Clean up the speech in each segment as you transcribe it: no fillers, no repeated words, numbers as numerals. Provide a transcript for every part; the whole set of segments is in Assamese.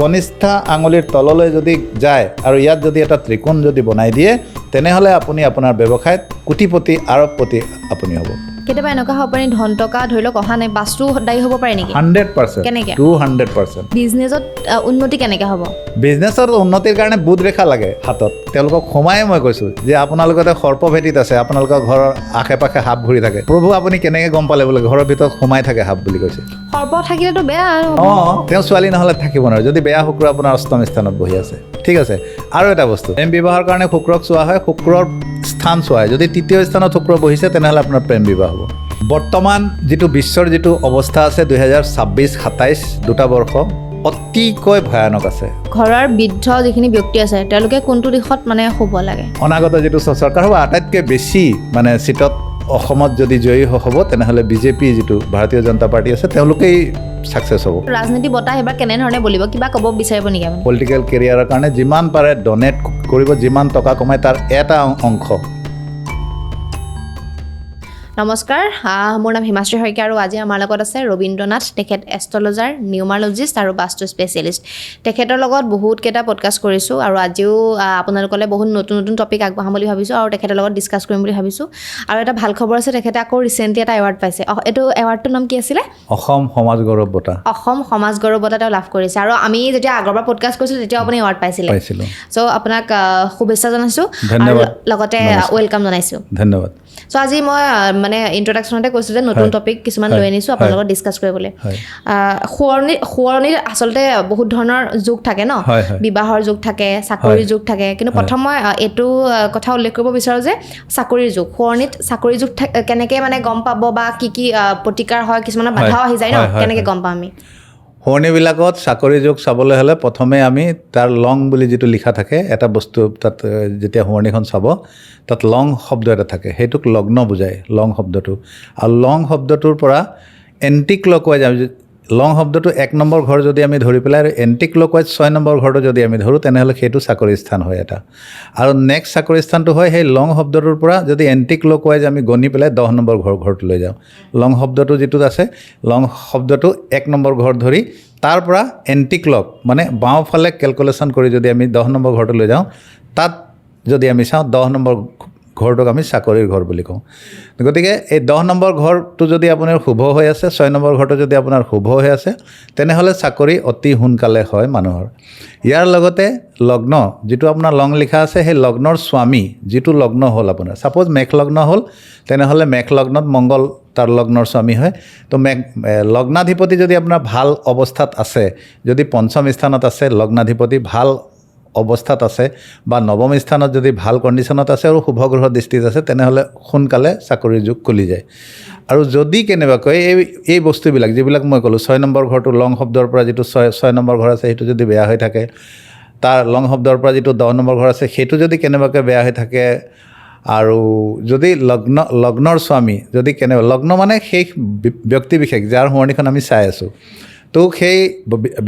কনিষ্ঠা আঙুলিৰ তললৈ যদি যায় আৰু ইয়াত যদি এটা ত্ৰিকোণ যদি বনাই দিয়ে তেনেহ'লে আপুনি আপোনাৰ ব্যৱসায়ত কোটিপতি আৰবপতি আপুনি হ'ব কেতিয়াবা এনেকুৱা হ'ব পাৰে ধন টকা ধৰি লওক অহা নাই বাস্তু দায়ী হ'ব পাৰে নেকি 100% কেনেকৈ 200% বিজনেছত উন্নতি কেনেকৈ হ'ব বিজনেছৰ উন্নতিৰ কাৰণে বুধ ৰেখা লাগে হাতত তেওঁলোকক সোমাই মই কৈছোঁ যে আপোনালোকতে সৰ্পভেটিত আছে আপোনালোকৰ ঘৰৰ আশে পাশে সাপ ঘূৰি থাকে প্ৰভু আপুনি কেনেকৈ গম পালে বোলে ঘৰৰ ভিতৰত সোমাই থাকে সাপ বুলি কৈছে সৰ্প থাকিলেতো বেয়া আৰু তেওঁ ছোৱালী নহ'লে থাকিব নোৱাৰে যদি বেয়া শুক্ৰ আপোনাৰ অষ্টম স্থানত বহি আছে ঠিক আছে আৰু এটা বস্তু প্ৰেম বিবাহৰ কাৰণে শুক্ৰক চোৱা হয় শুক্ৰৰ স্থান চোৱা হয় যদি তৃতীয় স্থানত শুক্ৰ বহিছে তেনেহ'লে আপোনাৰ প্ৰেম বিবাহ হ'ব বৰ্তমান যিটো বিশ্বৰ যিটো অৱস্থা আছে 2026-27 দুটা বৰ্ষ অতিকৈ ভয়ানক আছে ঘৰৰ বৃদ্ধ যিখিনি ব্যক্তি আছে তেওঁলোকে কোনটো দিশত মানে শুব লাগে অনাগত যিটো চৰকাৰ হ'ব আটাইতকৈ বেছি মানে চিটত অসমত যদি জয়ী হ'ব তেনেহ'লে বিজেপি যিটো ভাৰতীয় জনতা পাৰ্টি আছে তেওঁলোকেই ছাকচেছ হ'ব ৰাজনীতি বঁটা এবাৰ কেনেধৰণে বলিব কিবা ক'ব বিচাৰিব নেকি আপুনি পলিটিকেল কেৰিয়াৰৰ কাৰণে যিমান পাৰে ডনেট কৰিব যিমান টকা কমাই তাৰ এটা অংশ নমস্কাৰ মোৰ নাম হিমাশ্ৰী শইকীয়া আৰু আজি আমাৰ লগত আছে ৰবীন্দ্ৰনাথ তেখেত এষ্ট্ৰলজাৰ নিউমাৰলজিষ্ট আৰু বাস্তু স্পেচিয়েলিষ্ট তেখেতৰ লগত বহুতকেইটা পডকাষ্ট কৰিছোঁ আৰু আজিও আপোনালোকলৈ বহুত নতুন নতুন টপিক আগবঢ়াম বুলি ভাবিছোঁ আৰু তেখেতৰ লগত ডিছকাছ কৰিম বুলি ভাবিছোঁ আৰু এটা ভাল খবৰ আছে তেখেতে আকৌ ৰিচেণ্টলি এটা এৱাৰ্ড পাইছে এইটো এৱাৰ্ডটোৰ নাম কি আছিলে অসম সমাজ গৌৰৱ বঁটা অসম সমাজ গৌৰৱ বঁটা তেওঁ লাভ কৰিছে আৰু আমি যেতিয়া আগৰবাৰ পডকাষ্ট কৰিছিলোঁ তেতিয়াও আপুনি এৱাৰ্ড পাইছিলোঁ চ' আপোনাক শুভেচ্ছা জনাইছোঁ আৰু লগতে ৱেলকাম জনাইছোঁ ধন্যবাদ চ' আজি মই মানে ইন্ট্ৰডাকশ্যনতে কৈছোঁ যে নতুন টপিক কিছুমান লৈ আনিছোঁ আপোনাৰ লগত ডিছকাছ কৰিবলৈ শুৱৰণিৰ আচলতে বহুত ধৰণৰ যুগ থাকে ন বিবাহৰ যুগ থাকে চাকৰিৰ যুগ থাকে কিন্তু প্ৰথম মই এইটো কথা উল্লেখ কৰিব বিচাৰোঁ যে চাকৰিৰ যুগ শুৱৰণিত চাকৰিৰ যুগ কেনেকৈ মানে গম পাব বা কি কি প্ৰতিকাৰ হয় কিছুমানৰ বাধাও আহি যায় ন কেনেকৈ গম পাম আমি শুৱনিবিলাকত চাকৰি যোগ চাবলৈ হ'লে প্ৰথমে আমি তাৰ লং বুলি যিটো লিখা থাকে এটা বস্তু তাত যেতিয়া শুৱনিখন চাব তাত লং শব্দ এটা থাকে সেইটোক লগ্ন বুজায় লং শব্দটো আৰু লং শব্দটোৰ পৰা এণ্টি ক্লকৱাইজ লং শব্দটো 1 নম্বৰ ঘৰ যদি আমি ধৰি পেলাই আৰু এণ্টি ক্লকৱাইজ 6 নম্বৰ ঘৰটো যদি আমি ধৰোঁ তেনেহ'লে সেইটো চাকৰি স্থান হয় এটা আৰু নেক্সট চাকৰি স্থানটো হয় সেই লং শব্দটোৰ পৰা যদি এণ্টি ক্লকৱাইজ আমি গণি পেলাই 10 নম্বৰ ঘৰটো লৈ যাওঁ লং শব্দটো যিটোত আছে লং শব্দটো 1 নম্বৰ ঘৰ ধৰি তাৰ পৰা এণ্টি ক্লক মানে বাওঁফালে কেলকুলেশ্যন কৰি যদি আমি 10 নম্বৰ ঘৰটো লৈ যাওঁ তাত যদি আমি চাওঁ 10 নম্বৰ ঘৰটোক আমি চাকৰিৰ ঘৰ বুলি কওঁ গতিকে এই 10 নম্বৰ ঘৰটো যদি আপোনাৰ শুভ হৈ আছে 6 নম্বৰ ঘৰটো যদি আপোনাৰ শুভ হৈ আছে তেনেহ'লে চাকৰি অতি সোনকালে হয় মানুহৰ ইয়াৰ লগতে লগ্ন যিটো আপোনাৰ লং লিখা আছে সেই লগ্নৰ স্বামী যিটো লগ্ন হ'ল আপোনাৰ ছাপ'জ মেঘ লগ্ন হ'ল তেনেহ'লে মেঘ লগ্নত মংগল তাৰ লগ্নৰ স্বামী হয় তো লগ্নাধিপতি যদি আপোনাৰ ভাল অৱস্থাত আছে যদি পঞ্চম স্থানত আছে লগ্নাধিপতি ভাল অৱস্থাত আছে বা নৱম স্থানত যদি ভাল কণ্ডিশ্যনত আছে আৰু শুভ গ্ৰহ দৃষ্টিত আছে তেনেহ'লে সোনকালে চাকৰিৰ যুগ খুলি যায় আৰু যদি কেনেবাকৈ এই বস্তুবিলাক যিবিলাক মই ক'লোঁ 6 নম্বৰ ঘৰটো লং শব্দৰ পৰা যিটো 6 নম্বৰ ঘৰ আছে সেইটো যদি বেয়া হৈ থাকে তাৰ লং শব্দৰ পৰা যিটো 10 নম্বৰ ঘৰ আছে সেইটো যদি কেনেবাকৈ বেয়া হৈ থাকে আৰু যদি লগ্নৰ স্বামী যদি লগ্ন মানে সেই ব্যক্তি বিশেষ যাৰ শুৱনিখন আমি চাই আছোঁ তো সেই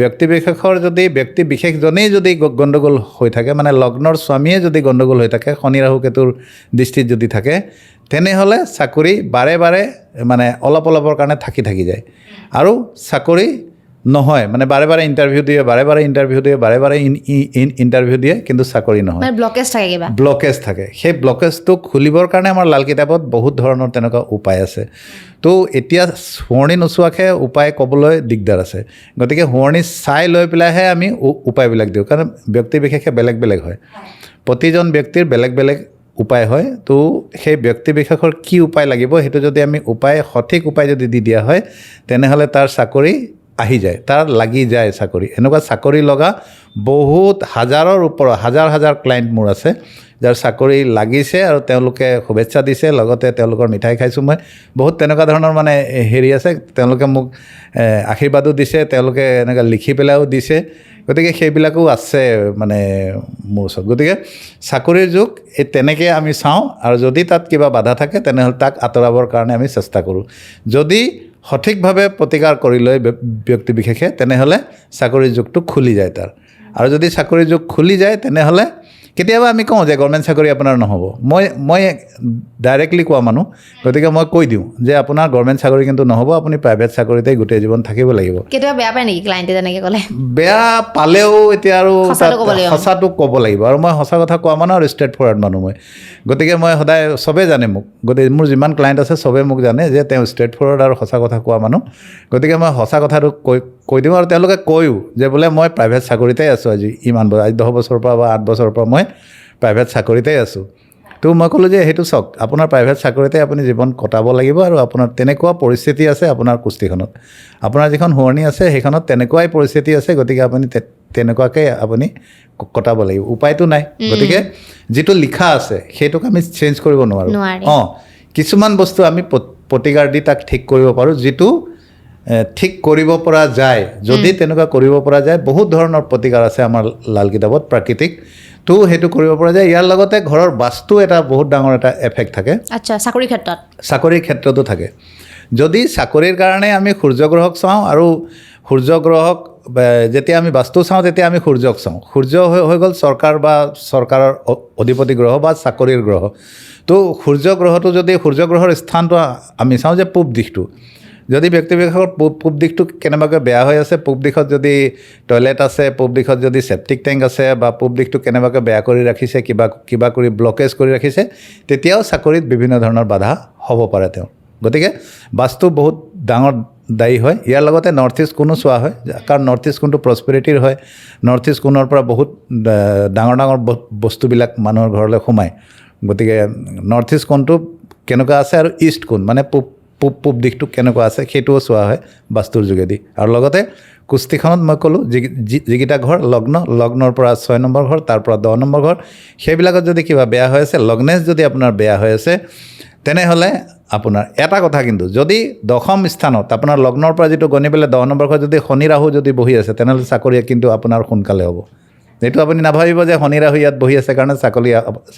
ব্যক্তি বিশেষৰ যদি ব্যক্তি বিশেষজনেই যদি গণ্ডগোল হৈ থাকে মানে লগ্নৰ স্বামীয়ে যদি গণ্ডগোল হৈ থাকে শনি ৰাহু কেতুৰ দৃষ্টিত যদি থাকে তেনেহ'লে চাকৰি বাৰে বাৰে মানে অলপৰ কাৰণে থাকি যায় আৰু চাকৰি নহয় মানে বাৰে বাৰে ইণ্টাৰভিউ দিয়ে কিন্তু চাকৰি নহয় ব্লকেজ থাকে সেই ব্লকেজটো খুলিবৰ কাৰণে আমাৰ লাল কিতাপত বহুত ধৰণৰ তেনেকুৱা উপায় আছে তো এতিয়া শুৱনি নোচোৱাকৈ উপায় ক'বলৈ দিগদাৰ আছে গতিকে শুৱনি চাই লৈ পেলাইহে আমি উপায়বিলাক দিওঁ কাৰণ ব্যক্তি বিশেষে বেলেগ বেলেগ হয় প্ৰতিজন ব্যক্তিৰ বেলেগ বেলেগ উপায় হয় তো সেই ব্যক্তি বিশেষৰ কি উপায় লাগিব সেইটো যদি আমি সঠিক উপায় যদি দি দিয়া হয় তেনেহ'লে তাৰ চাকৰি আহি যায় তাৰ লাগি যায় চাকৰি এনেকুৱা চাকৰি লগা বহুত হাজাৰৰ ওপৰত হাজাৰ ক্লায়েণ্ট মোৰ আছে যাৰ চাকৰি লাগিছে আৰু তেওঁলোকে শুভেচ্ছা দিছে লগতে তেওঁলোকৰ মিঠাই খাইছোঁ মই বহুত তেনেকুৱা ধৰণৰ মানে হেৰি আছে তেওঁলোকে মোক আশীৰ্বাদো দিছে তেওঁলোকে এনেকৈ লিখি পেলাইও দিছে গতিকে সেইবিলাকো আছে মানে মোৰ ওচৰত গতিকে চাকৰিৰ যুগ এই তেনেকৈ আমি চাওঁ আৰু যদি তাত কিবা বাধা থাকে তেনেহ'লে তাক আঁতৰাবৰ কাৰণে আমি চেষ্টা কৰোঁ যদি সঠিকভাৱে প্ৰতিকাৰ কৰি লয় ব্যক্তি বিশেষে তেনেহ'লে চাকৰিৰ যুগটো খুলি যায় তাৰ আৰু যদি চাকৰিৰ যুগ খুলি যায় তেনেহ'লে কেতিয়াবা আমি কওঁ যে গভৰ্ণমেণ্ট চাকৰি আপোনাৰ নহ'ব, মই ডাইৰেক্টলি কোৱা মানুহ, গতিকে মই কৈ দিওঁ যে আপোনাৰ গভৰ্ণমেণ্ট চাকৰি কিন্তু নহ'ব, আপুনি প্ৰাইভেট চাকৰিতে গোটেই জীৱন থাকিব লাগিব। কেতিয়াবা বেয়া পায় নেকি ক্লায়েণ্টে যেনেকৈ ক'লে? বেয়া পালেও এতিয়া আৰু সঁচাটো ক'ব লাগিব। সঁচাটো ক'ব লাগিব, আৰু মই সঁচা কথা কোৱা মানুহ আৰু ষ্ট্ৰেইট ফৰৱাৰ্ড মানুহ মই। গতিকে মই সদায় চবেই জানে মোক, গতিকে মোৰ যিমান ক্লায়েণ্ট আছে চবেই মোক জানে যে তেওঁ ষ্ট্ৰেইট ফৰৱাৰ্ড আৰু সঁচা কথা কোৱা মানুহ। গতিকে মই সঁচা কথাটো কৈ দিওঁ, আৰু তেওঁলোকে কয়ো যে বোলে মই প্ৰাইভেট চাকৰিতে আছোঁ আজি ইমান বছৰ, আজি 10 বছৰৰ পৰা বা 8 বছৰৰ পৰা মই প্ৰাইভেট চাকৰিতে আছোঁ। তো মই ক'লোঁ যে সেইটো চাওক, আপোনাৰ প্ৰাইভেট চাকৰিতে আপুনি জীৱন কটাব লাগিব, আৰু আপোনাৰ তেনেকুৱা পৰিস্থিতি আছে আপোনাৰ কুস্তিখনত, আপোনাৰ যিখন শুৱনি আছে সেইখনত তেনেকুৱাই পৰিস্থিতি আছে, গতিকে আপুনি তেনেকুৱাকৈ আপুনি কটাব লাগিব, উপায়টো নাই। গতিকে যিটো লিখা আছে সেইটোক আমি চেঞ্জ কৰিব নোৱাৰোঁ। কিছুমান বস্তু আমি প্ৰতিকাৰ দি তাক ঠিক কৰিব পাৰোঁ, যিটো ঠিক কৰিব পৰা যায়। যদি তেনেকুৱা কৰিব পৰা যায়, বহুত ধৰণৰ প্ৰতিকাৰ আছে আমাৰ লাল কিতাপত প্ৰাকৃতিক, তো সেইটো কৰিব পৰা যায়। ইয়াৰ লগতে ঘৰৰ বাস্তু এটা বহুত ডাঙৰ এটা এফেক্ট থাকে। আচ্ছা, চাকৰিৰ ক্ষেত্ৰত? চাকৰিৰ ক্ষেত্ৰতো থাকে। যদি চাকৰিৰ কাৰণে আমি সূৰ্যগ্ৰহক চাওঁ, আৰু সূৰ্যগ্ৰহক যেতিয়া আমি বাস্তু চাওঁ তেতিয়া আমি সূৰ্যক চাওঁ। সূৰ্য হৈ গ'ল চৰকাৰ বা চৰকাৰৰ অধিপতি গ্ৰহ বা চাকৰিৰ গ্ৰহ। তো সূৰ্যগ্ৰহটো যদি সূৰ্যগ্ৰহৰ স্থানটো আমি চাওঁ যে পূব দিশটো, যদি ব্যক্তিবিশেষৰ পূব দিশটো কেনেবাকৈ বেয়া হৈ আছে, পূব দিশত যদি টয়লেট আছে, পূব দিশত যদি ছেপ্টিক টেংক আছে, বা পূব দিশটো কেনেবাকৈ বেয়া কৰি ৰাখিছে, কিবা কৰি ব্লকেজ কৰি ৰাখিছে, তেতিয়াও চাকৰিত বিভিন্ন ধৰণৰ বাধা হ'ব পাৰে তেওঁৰ। গতিকে বাস্তু বহুত ডাঙৰ দায়ী হয়। ইয়াৰ লগতে নৰ্থ ইষ্ট কোণো চোৱা হয়, কাৰণ নৰ্থ ইষ্ট কোণটো প্ৰস্পেৰিটিৰ হয়। নৰ্থ ইষ্ট কোণৰ পৰা বহুত ডাঙৰ ডাঙৰ বস্তুবিলাক মানুহৰ ঘৰলৈ সোমায়। গতিকে নৰ্থ ইষ্ট কোণটো কেনেকুৱা আছে, আৰু ইষ্ট কোণ মানে পূব দিশটো কেনেকুৱা আছে, সেইটোও চোৱা হয় বাস্তুৰ যোগেদি। আৰু লগতে কুস্তিখনত মই ক'লোঁ যিকেইটা ঘৰ লগ্নৰ পৰা 6 নম্বৰ ঘৰ, তাৰ পৰা 10 নম্বৰ ঘৰ, সেইবিলাকত যদি কিবা বেয়া হৈ আছে, লগ্নেশ যদি আপোনাৰ বেয়া হৈ আছে, তেনেহ'লে আপোনাৰ এটা কথা, কিন্তু যদি 10ম স্থানত আপোনাৰ লগ্নৰ পৰা যিটো গণি পেলাই 10 নম্বৰ ঘৰ যদি শনি ৰাহু যদি বহি আছে, তেনেহ'লে চাকৰি কিন্তু আপোনাৰ সোনকালে হ'ব। এইটো আপুনি নাভাবিব যে শনি ৰাহু ইয়াত বহি আছে কাৰণে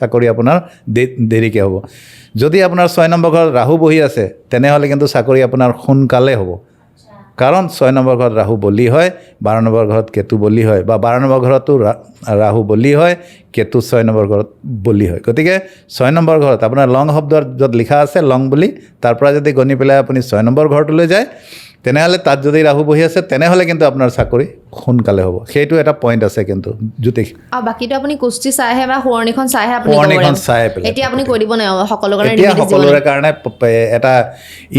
চাকৰি আপোনাৰ দেৰিকৈ হ'ব। যদি আপোনাৰ 6 নম্বৰ ঘৰত ৰাহু বহি আছে, তেনেহ'লে কিন্তু চাকৰি আপোনাৰ সোনকালে হ'ব, কাৰণ 6 নম্বৰ ঘৰত ৰাহু বলি হয়, 12 নম্বৰ ঘৰত কেতু বলি হয়, বা 12 নম্বৰ ঘৰতো ৰাহু বলি হয়, কেতু 6 নম্বৰ ঘৰত বলি হয়। গতিকে 6 নম্বৰ ঘৰত আপোনাৰ লং শব্দৰ য'ত লিখা আছে লং বুলি, তাৰ পৰা যদি গণি পেলাই আপুনি 6 নম্বৰ ঘৰটোলৈ যায়, তেনেহ'লে তাত যদি ৰাহু বহি আছে, তেনেহ'লে কিন্তু আপোনাৰ চাকৰি সোনকালে হ'ব। সেইটো এটা পইণ্ট আছে কিন্তু জ্যোতিষ। আৰু বাকীটো আপুনি কুস্তি চাইহে বা শুৱনিখন চাইহে আপুনি চাই পেলাই এতিয়া আপুনি কৈ দিব নাই সকলো কাৰণে? এতিয়া সকলোৰে কাৰণে এটা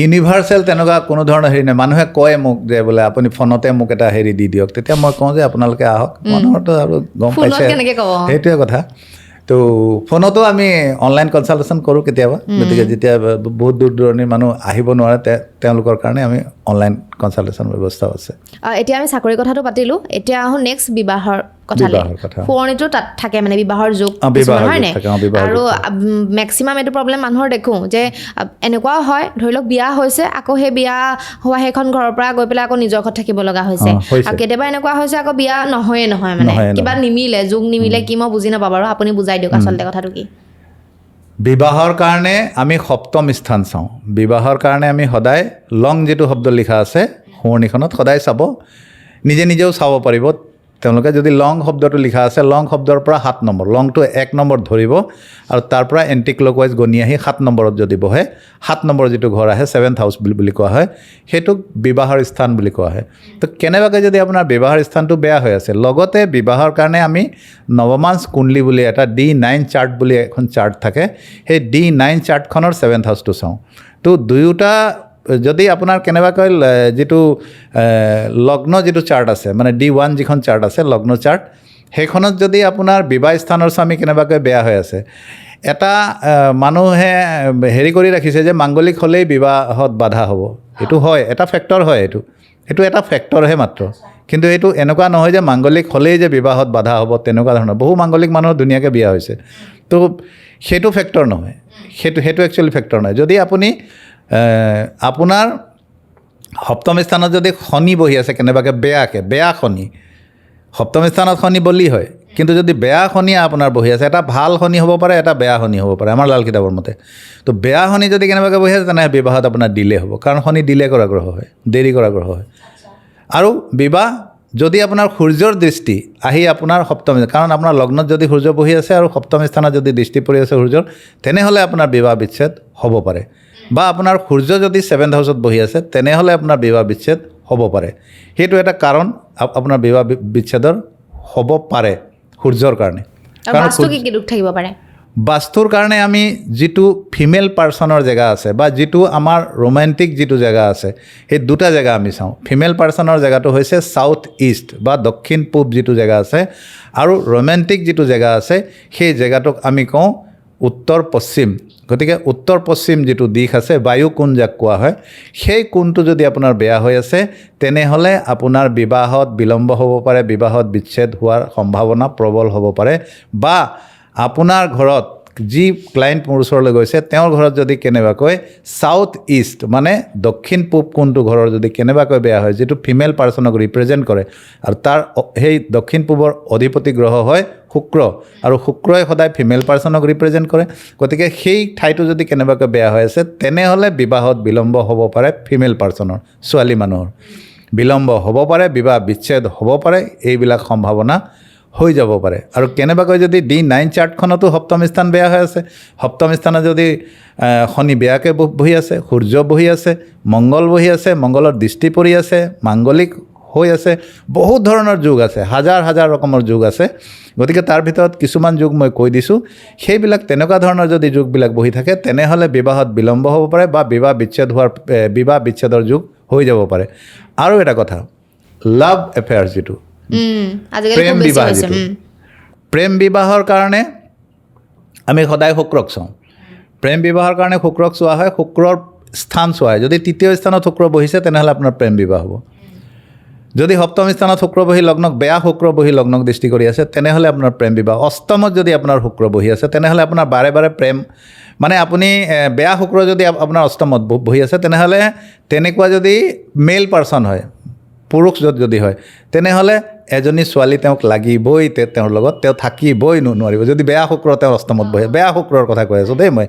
ইউনিভাৰ্চেল তেনেকুৱা কোনো ধৰণৰ হেৰি নাই। মানুহে কয় মোক যে বোলে আপুনি ফোনতে মোক এটা হেৰি দি দিয়ক, তেতিয়া মই কওঁ যে আপোনালোকে আহক, মানুহৰতো আৰু গম পাইছে, সেইটোৱে কথা। তো ফোনতো আমি অনলাইন কনচালটেশ্যন কৰোঁ কেতিয়াবা। গতিকে যেতিয়া বহুত দূৰ দূৰণিৰ মানুহ আহিব নোৱাৰে, তেওঁলোকৰ কাৰণে আমি অনলাইন কনচালটেশ্যন ব্যৱস্থাও আছে। এতিয়া আমি চাকৰিৰ কথাটো পাতিলোঁ, এতিয়া আহোঁ নেক্সট বিবাহৰ কথালৈ। শুৱনিটো তাত থাকে মানে বিবাহৰ যোগ, হয়নে? আৰু মেক্সিমাম এইটো প্ৰব্লেম মানুহৰ দেখোঁ যে এনেকুৱাও হয়, ধৰি লওক বিয়া হৈছে, আকৌ সেই বিয়া হোৱা সেইখন ঘৰৰ পৰা গৈ পেলাই আকৌ নিজৰ ঘৰত থাকিব লগা হৈছে। আৰু কেতিয়াবা এনেকুৱা হৈছে আকৌ বিয়া নহয় মানে কিবা নিমিলে, যোগ নিমিলে, কি মই বুজি নাপাওঁ বাৰু, আপুনি বুজাই দিয়ক আচলতে কথাটো কি? বিবাহৰ কাৰণে আমি 7ম স্থান চাওঁ। বিবাহৰ কাৰণে আমি সদায় লং যিটো শব্দ লিখা আছে শুৱনিখনত সদায় চাব, নিজেও চাব পাৰিব। তেওঁলোকে যদি লং শব্দটো লিখা আছে, লং শব্দৰ পৰা 7 নম্বৰ, লংটো 1 নম্বৰ ধৰিব, আৰু তাৰ পৰা এণ্টি ক্লকৱাইজ গণি আহি 7 নম্বৰত যদি বহে, 7 নম্বৰ যিটো ঘৰ আহে 7th হাউচ বুলি কোৱা হয়, সেইটোক বিবাহৰ স্থান বুলি কোৱা হয়। তো কেনেবাকৈ যদি আপোনাৰ বিবাহৰ স্থানটো বেয়া হৈ আছে, লগতে বিবাহৰ কাৰণে আমি নৱমাঞ্চ কুণ্ডলী বুলি এটা D9 চাৰ্ট বুলি এখন চাৰ্ট থাকে, সেই D9 চাৰ্টখনৰ 7th হাউচটো চাওঁ। তো দুয়োটা যদি আপোনাৰ কেনেবাকৈ যিটো লগ্ন যিটো চাৰ্ট আছে, মানে D1 যিখন চাৰ্ট আছে লগ্ন চাৰ্ট, সেইখনত যদি আপোনাৰ বিবাহ স্থানৰ স্বামী কেনেবাকৈ বেয়া হৈ আছে, এটা মানুহে হেৰি কৰি ৰাখিছে যে মাংগলিক হ'লেই বিবাহত বাধা হ'ব। এইটো হয়, এটা ফেক্টৰ হয়, এইটো এটা ফেক্টৰহে মাত্ৰ। কিন্তু এইটো এনেকুৱা নহয় যে মাংগলিক হ'লেই যে বিবাহত বাধা হ'ব, তেনেকুৱা ধৰণৰ। বহু মাংগলিক মানুহৰ ধুনীয়াকৈ বিয়া হৈছে, তো সেইটো ফেক্টৰ নহয়, সেইটো একচুৱেলি ফেক্টৰ নহয়। যদি আপুনি আপোনাৰ 7ম স্থানত যদি শনি বহি আছে কেনেবাকৈ বেয়া শনি, 7ম স্থানত শনি বলি হয়, কিন্তু যদি বেয়া শনি আপোনাৰ বহি আছে, এটা ভাল শনি হ'ব পাৰে, এটা বেয়া শনি হ'ব পাৰে আমাৰ লাল কিতাপৰ মতে। তো বেয়া শনি যদি কেনেবাকৈ বহি আছে, তেনেহ'লে বিবাহত আপোনাৰ ডিলে হ'ব, কাৰণ শনি ডিলে কৰা গ্ৰহ হয়, দেৰি কৰা গ্ৰহ হয়। আৰু বিবাহ যদি আপোনাৰ সূৰ্যৰ দৃষ্টি আহি আপোনাৰ সপ্তম কাৰণ আপোনাৰ লগ্নত যদি সূৰ্য বহি আছে আৰু সপ্তম স্থানত যদি দৃষ্টি পৰি আছে সূৰ্যৰ তেনেহ'লে আপোনাৰ বিবাহ বিচ্ছেদ হ'ব পাৰে বা আপোনাৰ সূৰ্য যদি 7th হাউচত বহি আছে তেনেহ'লে আপোনাৰ বিবাহ বিচ্ছেদ হ'ব পাৰে সেইটো এটা কাৰণ আপোনাৰ বিবাহ বিচ্ছেদৰ হ'ব পাৰে সূৰ্যৰ কাৰণে আৰু বাস্তু কি দুখ থাকিব পাৰে বাস্তুৰ কাৰণে আমি যিটো ফিমেল পাৰ্চনৰ জেগা আছে বা যিটো আমাৰ ৰোমান্টিক যিটো জেগা আছে সেই দুটা জেগা আমি চাওঁ ফিমেল পাৰ্চনৰ জেগাটো হৈছে সাউথ ইষ্ট বা দক্ষিণ পূব যিটো জেগা আছে আৰু ৰোমান্টিক যিটো জেগা আছে সেই জেগাটোক আমি কওঁ উত্তৰ পশ্চিম গতিকে উত্তৰ পশ্চিম যিটো দিশ আছে বায়ু কোণ যাক কোৱা হয় সেই কোণটো যদি আপোনাৰ বেয়া হৈ আছে তেনেহ'লে আপোনাৰ বিবাহত বিলম্ব হ'ব পাৰে বিবাহত বিচ্ছেদ হোৱাৰ সম্ভাৱনা প্ৰবল হ'ব পাৰে বা আপোনাৰ ঘৰত যি ক্লায়েণ্ট মোৰ ওচৰলৈ গৈছে তেওঁৰ ঘৰত যদি কেনেবাকৈ সাউথ ইষ্ট মানে দক্ষিণ পূব কোণটো ঘৰৰ যদি কেনেবাকৈ বেয়া হয় যিটো ফিমেল পাৰ্চনক ৰিপ্ৰেজেণ্ট কৰে আৰু তাৰ সেই দক্ষিণ পূবৰ অধিপতি গ্ৰহ হয় শুক্ৰ আৰু শুক্ৰই সদায় ফিমেল পাৰ্চনক ৰিপ্ৰেজেণ্ট কৰে গতিকে সেই ঠাইটো যদি কেনেবাকৈ বেয়া হৈ আছে তেনেহ'লে বিবাহত বিলম্ব হ'ব পাৰে ফিমেল পাৰ্চনৰ ছোৱালী মানুহৰ বিলম্ব হ'ব পাৰে বিবাহ বিচ্ছেদ হ'ব পাৰে এইবিলাক সম্ভাৱনা হৈ যাব পাৰে আৰু কেনেবাকৈ যদি D9 চাৰ্টখনতো সপ্তম স্থান বেয়া হৈ আছে সপ্তম স্থানত যদি শনি বেয়াকৈ বহি আছে সূৰ্য বহি আছে মংগল বহি আছে মংগলৰ দৃষ্টি পৰি আছে মাংগলিক হৈ আছে বহুত ধৰণৰ যোগ আছে হাজাৰ হাজাৰ ৰকমৰ যোগ আছে গতিকে তাৰ ভিতৰত কিছুমান যোগ মই কৈ দিছোঁ সেইবিলাক তেনেকুৱা ধৰণৰ যদি যোগবিলাক বহি থাকে তেনেহ'লে বিবাহত বিলম্ব হ'ব পাৰে বা বিবাহ বিচ্ছেদৰ যোগ হৈ যাব পাৰে আৰু এটা কথা লাভ এফেয়াৰ যিটো প্ৰেম বিবাহ যিটো প্ৰেম বিবাহৰ কাৰণে আমি সদায় শুক্ৰক চাওঁ প্ৰেম বিবাহৰ কাৰণে শুক্ৰক চোৱা হয় শুক্ৰৰ স্থান চোৱা হয় যদি তৃতীয় স্থানত শুক্ৰ বহিছে তেনেহ'লে আপোনাৰ প্ৰেম বিবাহ হ'ব যদি সপ্তম স্থানত শুক্ৰ বহি লগ্নক বেয়া শুক্ৰ বহি লগ্নক দৃষ্টি কৰি আছে তেনেহ'লে আপোনাৰ প্ৰেম বিবাহ অষ্টমত যদি আপোনাৰ শুক্ৰ বহি আছে তেনেহ'লে আপোনাৰ বাৰে বাৰে প্ৰেম মানে আপুনি বেয়া শুক্ৰ যদি আপোনাৰ অষ্টমত বহি আছে তেনেহ'লে তেনেকুৱা যদি মেল পাৰ্চন হয় পুৰুষ যদি হয় তেনেহ'লে এজনী ছোৱালী তেওঁক লাগিবই তেওঁৰ লগত তেওঁ থাকিবই নোৱাৰিব যদি বেয়া শুক্ৰ তেওঁ অষ্টমত বহে বেয়া শুক্ৰৰ কথা কৈ আছোঁ দেই মই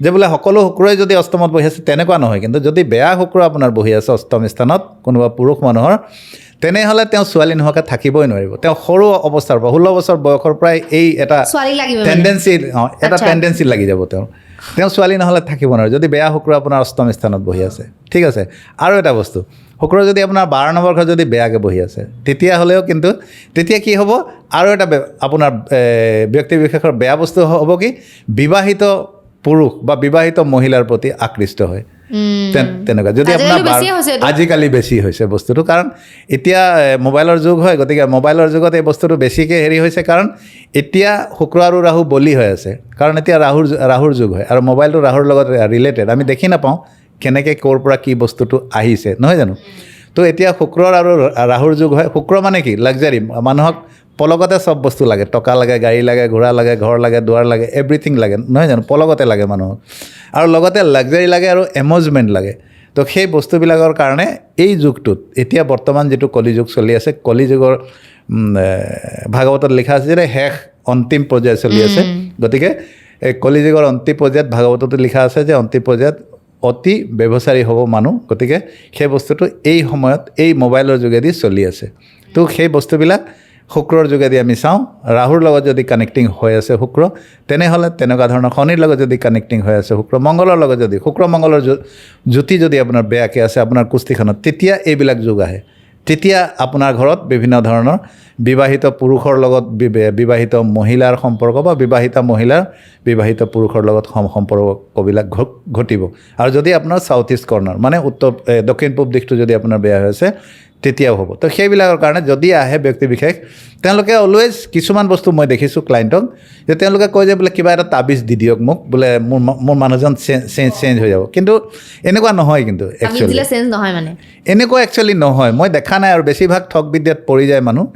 যে বোলে সকলো শুক্ৰই যদি অষ্টমত বহি আছে তেনেকুৱা নহয় কিন্তু যদি বেয়া শুক্ৰ আপোনাৰ বহি আছে অষ্টম স্থানত কোনোবা পুৰুষ মানুহৰ তেনেহ'লে তেওঁ ছোৱালী নোহোৱাকৈ থাকিবই নোৱাৰিব তেওঁ সৰু অৱস্থাৰ পৰা 16 বছৰ বয়সৰ পৰাই এই এটা টেণ্ডেঞ্চি লাগি যাব তেওঁ ছোৱালী নহ'লে থাকিব নোৱাৰে যদি বেয়া শুক্ৰ আপোনাৰ অষ্টম স্থানত বহি আছে ঠিক আছে আৰু এটা বস্তু শুক্ৰ যদি আপোনাৰ 12 নম্বৰ ঘৰত যদি বেয়াকৈ বহি আছে তেতিয়াহ'লেও কিন্তু তেতিয়া কি হ'ব আৰু এটা আপোনাৰ ব্যক্তি বিশেষৰ বেয়া বস্তু হ'ব কি বিবাহিত পুৰুষ বা বিবাহিত মহিলাৰ প্ৰতি আকৃষ্ট হয় তেনেকুৱা যদি আপোনাৰ আজিকালি বেছি হৈছে বস্তুটো কাৰণ এতিয়া মোবাইলৰ যুগ হয় গতিকে মোবাইলৰ যুগত এই বস্তুটো বেছিকৈ হেৰি হৈছে কাৰণ এতিয়া শুক্ৰ আৰু ৰাহু বলি হৈ আছে কাৰণ এতিয়া ৰাহুৰ যুগ হয় আৰু মোবাইলটো ৰাহুৰ লগত ৰিলেটেড আমি দেখি নাপাওঁ কেনেকৈ ক'ৰ পৰা কি বস্তুটো আহিছে নহয় জানো তো এতিয়া শুক্ৰৰ আৰু ৰাহুৰ যুগ হয় শুক্ৰ মানে কি লাক্সাৰী মানুহক পলকতে চব বস্তু লাগে টকা লাগে গাড়ী লাগে ঘোঁৰা লাগে ঘৰ লাগে দুৱাৰ লাগে এভৰিথিং লাগে নহয় জানো পলকতে লাগে মানুহক আৰু লগতে লাক্সাৰী লাগে আৰু এমজমেণ্ট লাগে তো সেই বস্তুবিলাকৰ কাৰণে এই যুগটোত এতিয়া বৰ্তমান যিটো কলিযুগ চলি আছে কলিযুগৰ ভাগৱতত লিখা আছে যে শেষ অন্তিম পৰ্যায় চলি আছে গতিকে এই কলিযুগৰ অন্তিম পৰ্যায়ত ভাগৱততো লিখা আছে যে অন্তিম পৰ্যায়ত অতি ব্যৱচাৰী হ'ব মানুহ গতিকে সেই বস্তুটো এই সময়ত এই মোবাইলৰ যোগেদি চলি আছে তো সেই বস্তুবিলাক শুক্ৰৰ যোগেদি আমি চাওঁ ৰাহুৰ লগত যদি কানেক্টিং হৈ আছে শুক্ৰ তেনেহ'লে তেনেকুৱা ধৰণৰ শনিৰ লগত যদি কানেক্টিং হৈ আছে শুক্ৰ মংগলৰ লগত যদি শুক্ৰ মংগলৰ জ্যোতি যদি আপোনাৰ বেয়াকৈ আছে আপোনাৰ কুষ্টিখনত তেতিয়া এইবিলাক যোগ আহে তেতিয়া আপোনাৰ ঘৰত বিভিন্ন ধৰণৰ বিবাহিত পুৰুষৰ লগত বিবাহিত মহিলাৰ সম্পৰ্ক বা বিবাহিতা মহিলাৰ বিবাহিত পুৰুষৰ লগত সম্পৰ্কবিলাক ঘটিব আৰু যদি আপোনাৰ সাউথ ইষ্ট কৰ্ণাৰ মানে দক্ষিণ পূব দিশটো যদি আপোনাৰ বেয়া হৈ আছে তেতিয়াও হ'ব তো সেইবিলাকৰ কাৰণে যদি আহে ব্যক্তি বিশেষ তেওঁলোকে অলৱেজ কিছুমান বস্তু মই দেখিছোঁ ক্লায়েণ্টক যে তেওঁলোকে কয় যে বোলে কিবা এটা তাবিজ দি দিয়ক মোক বোলে মোৰ মানুহজন চেঞ্জ হৈ যাব কিন্তু এনেকুৱা নহয় কিন্তু এনেকুৱা একচুৱেলি নহয় মই দেখা নাই আৰু বেছিভাগ ঠগ বিদ্যাত পৰি যায় মানুহ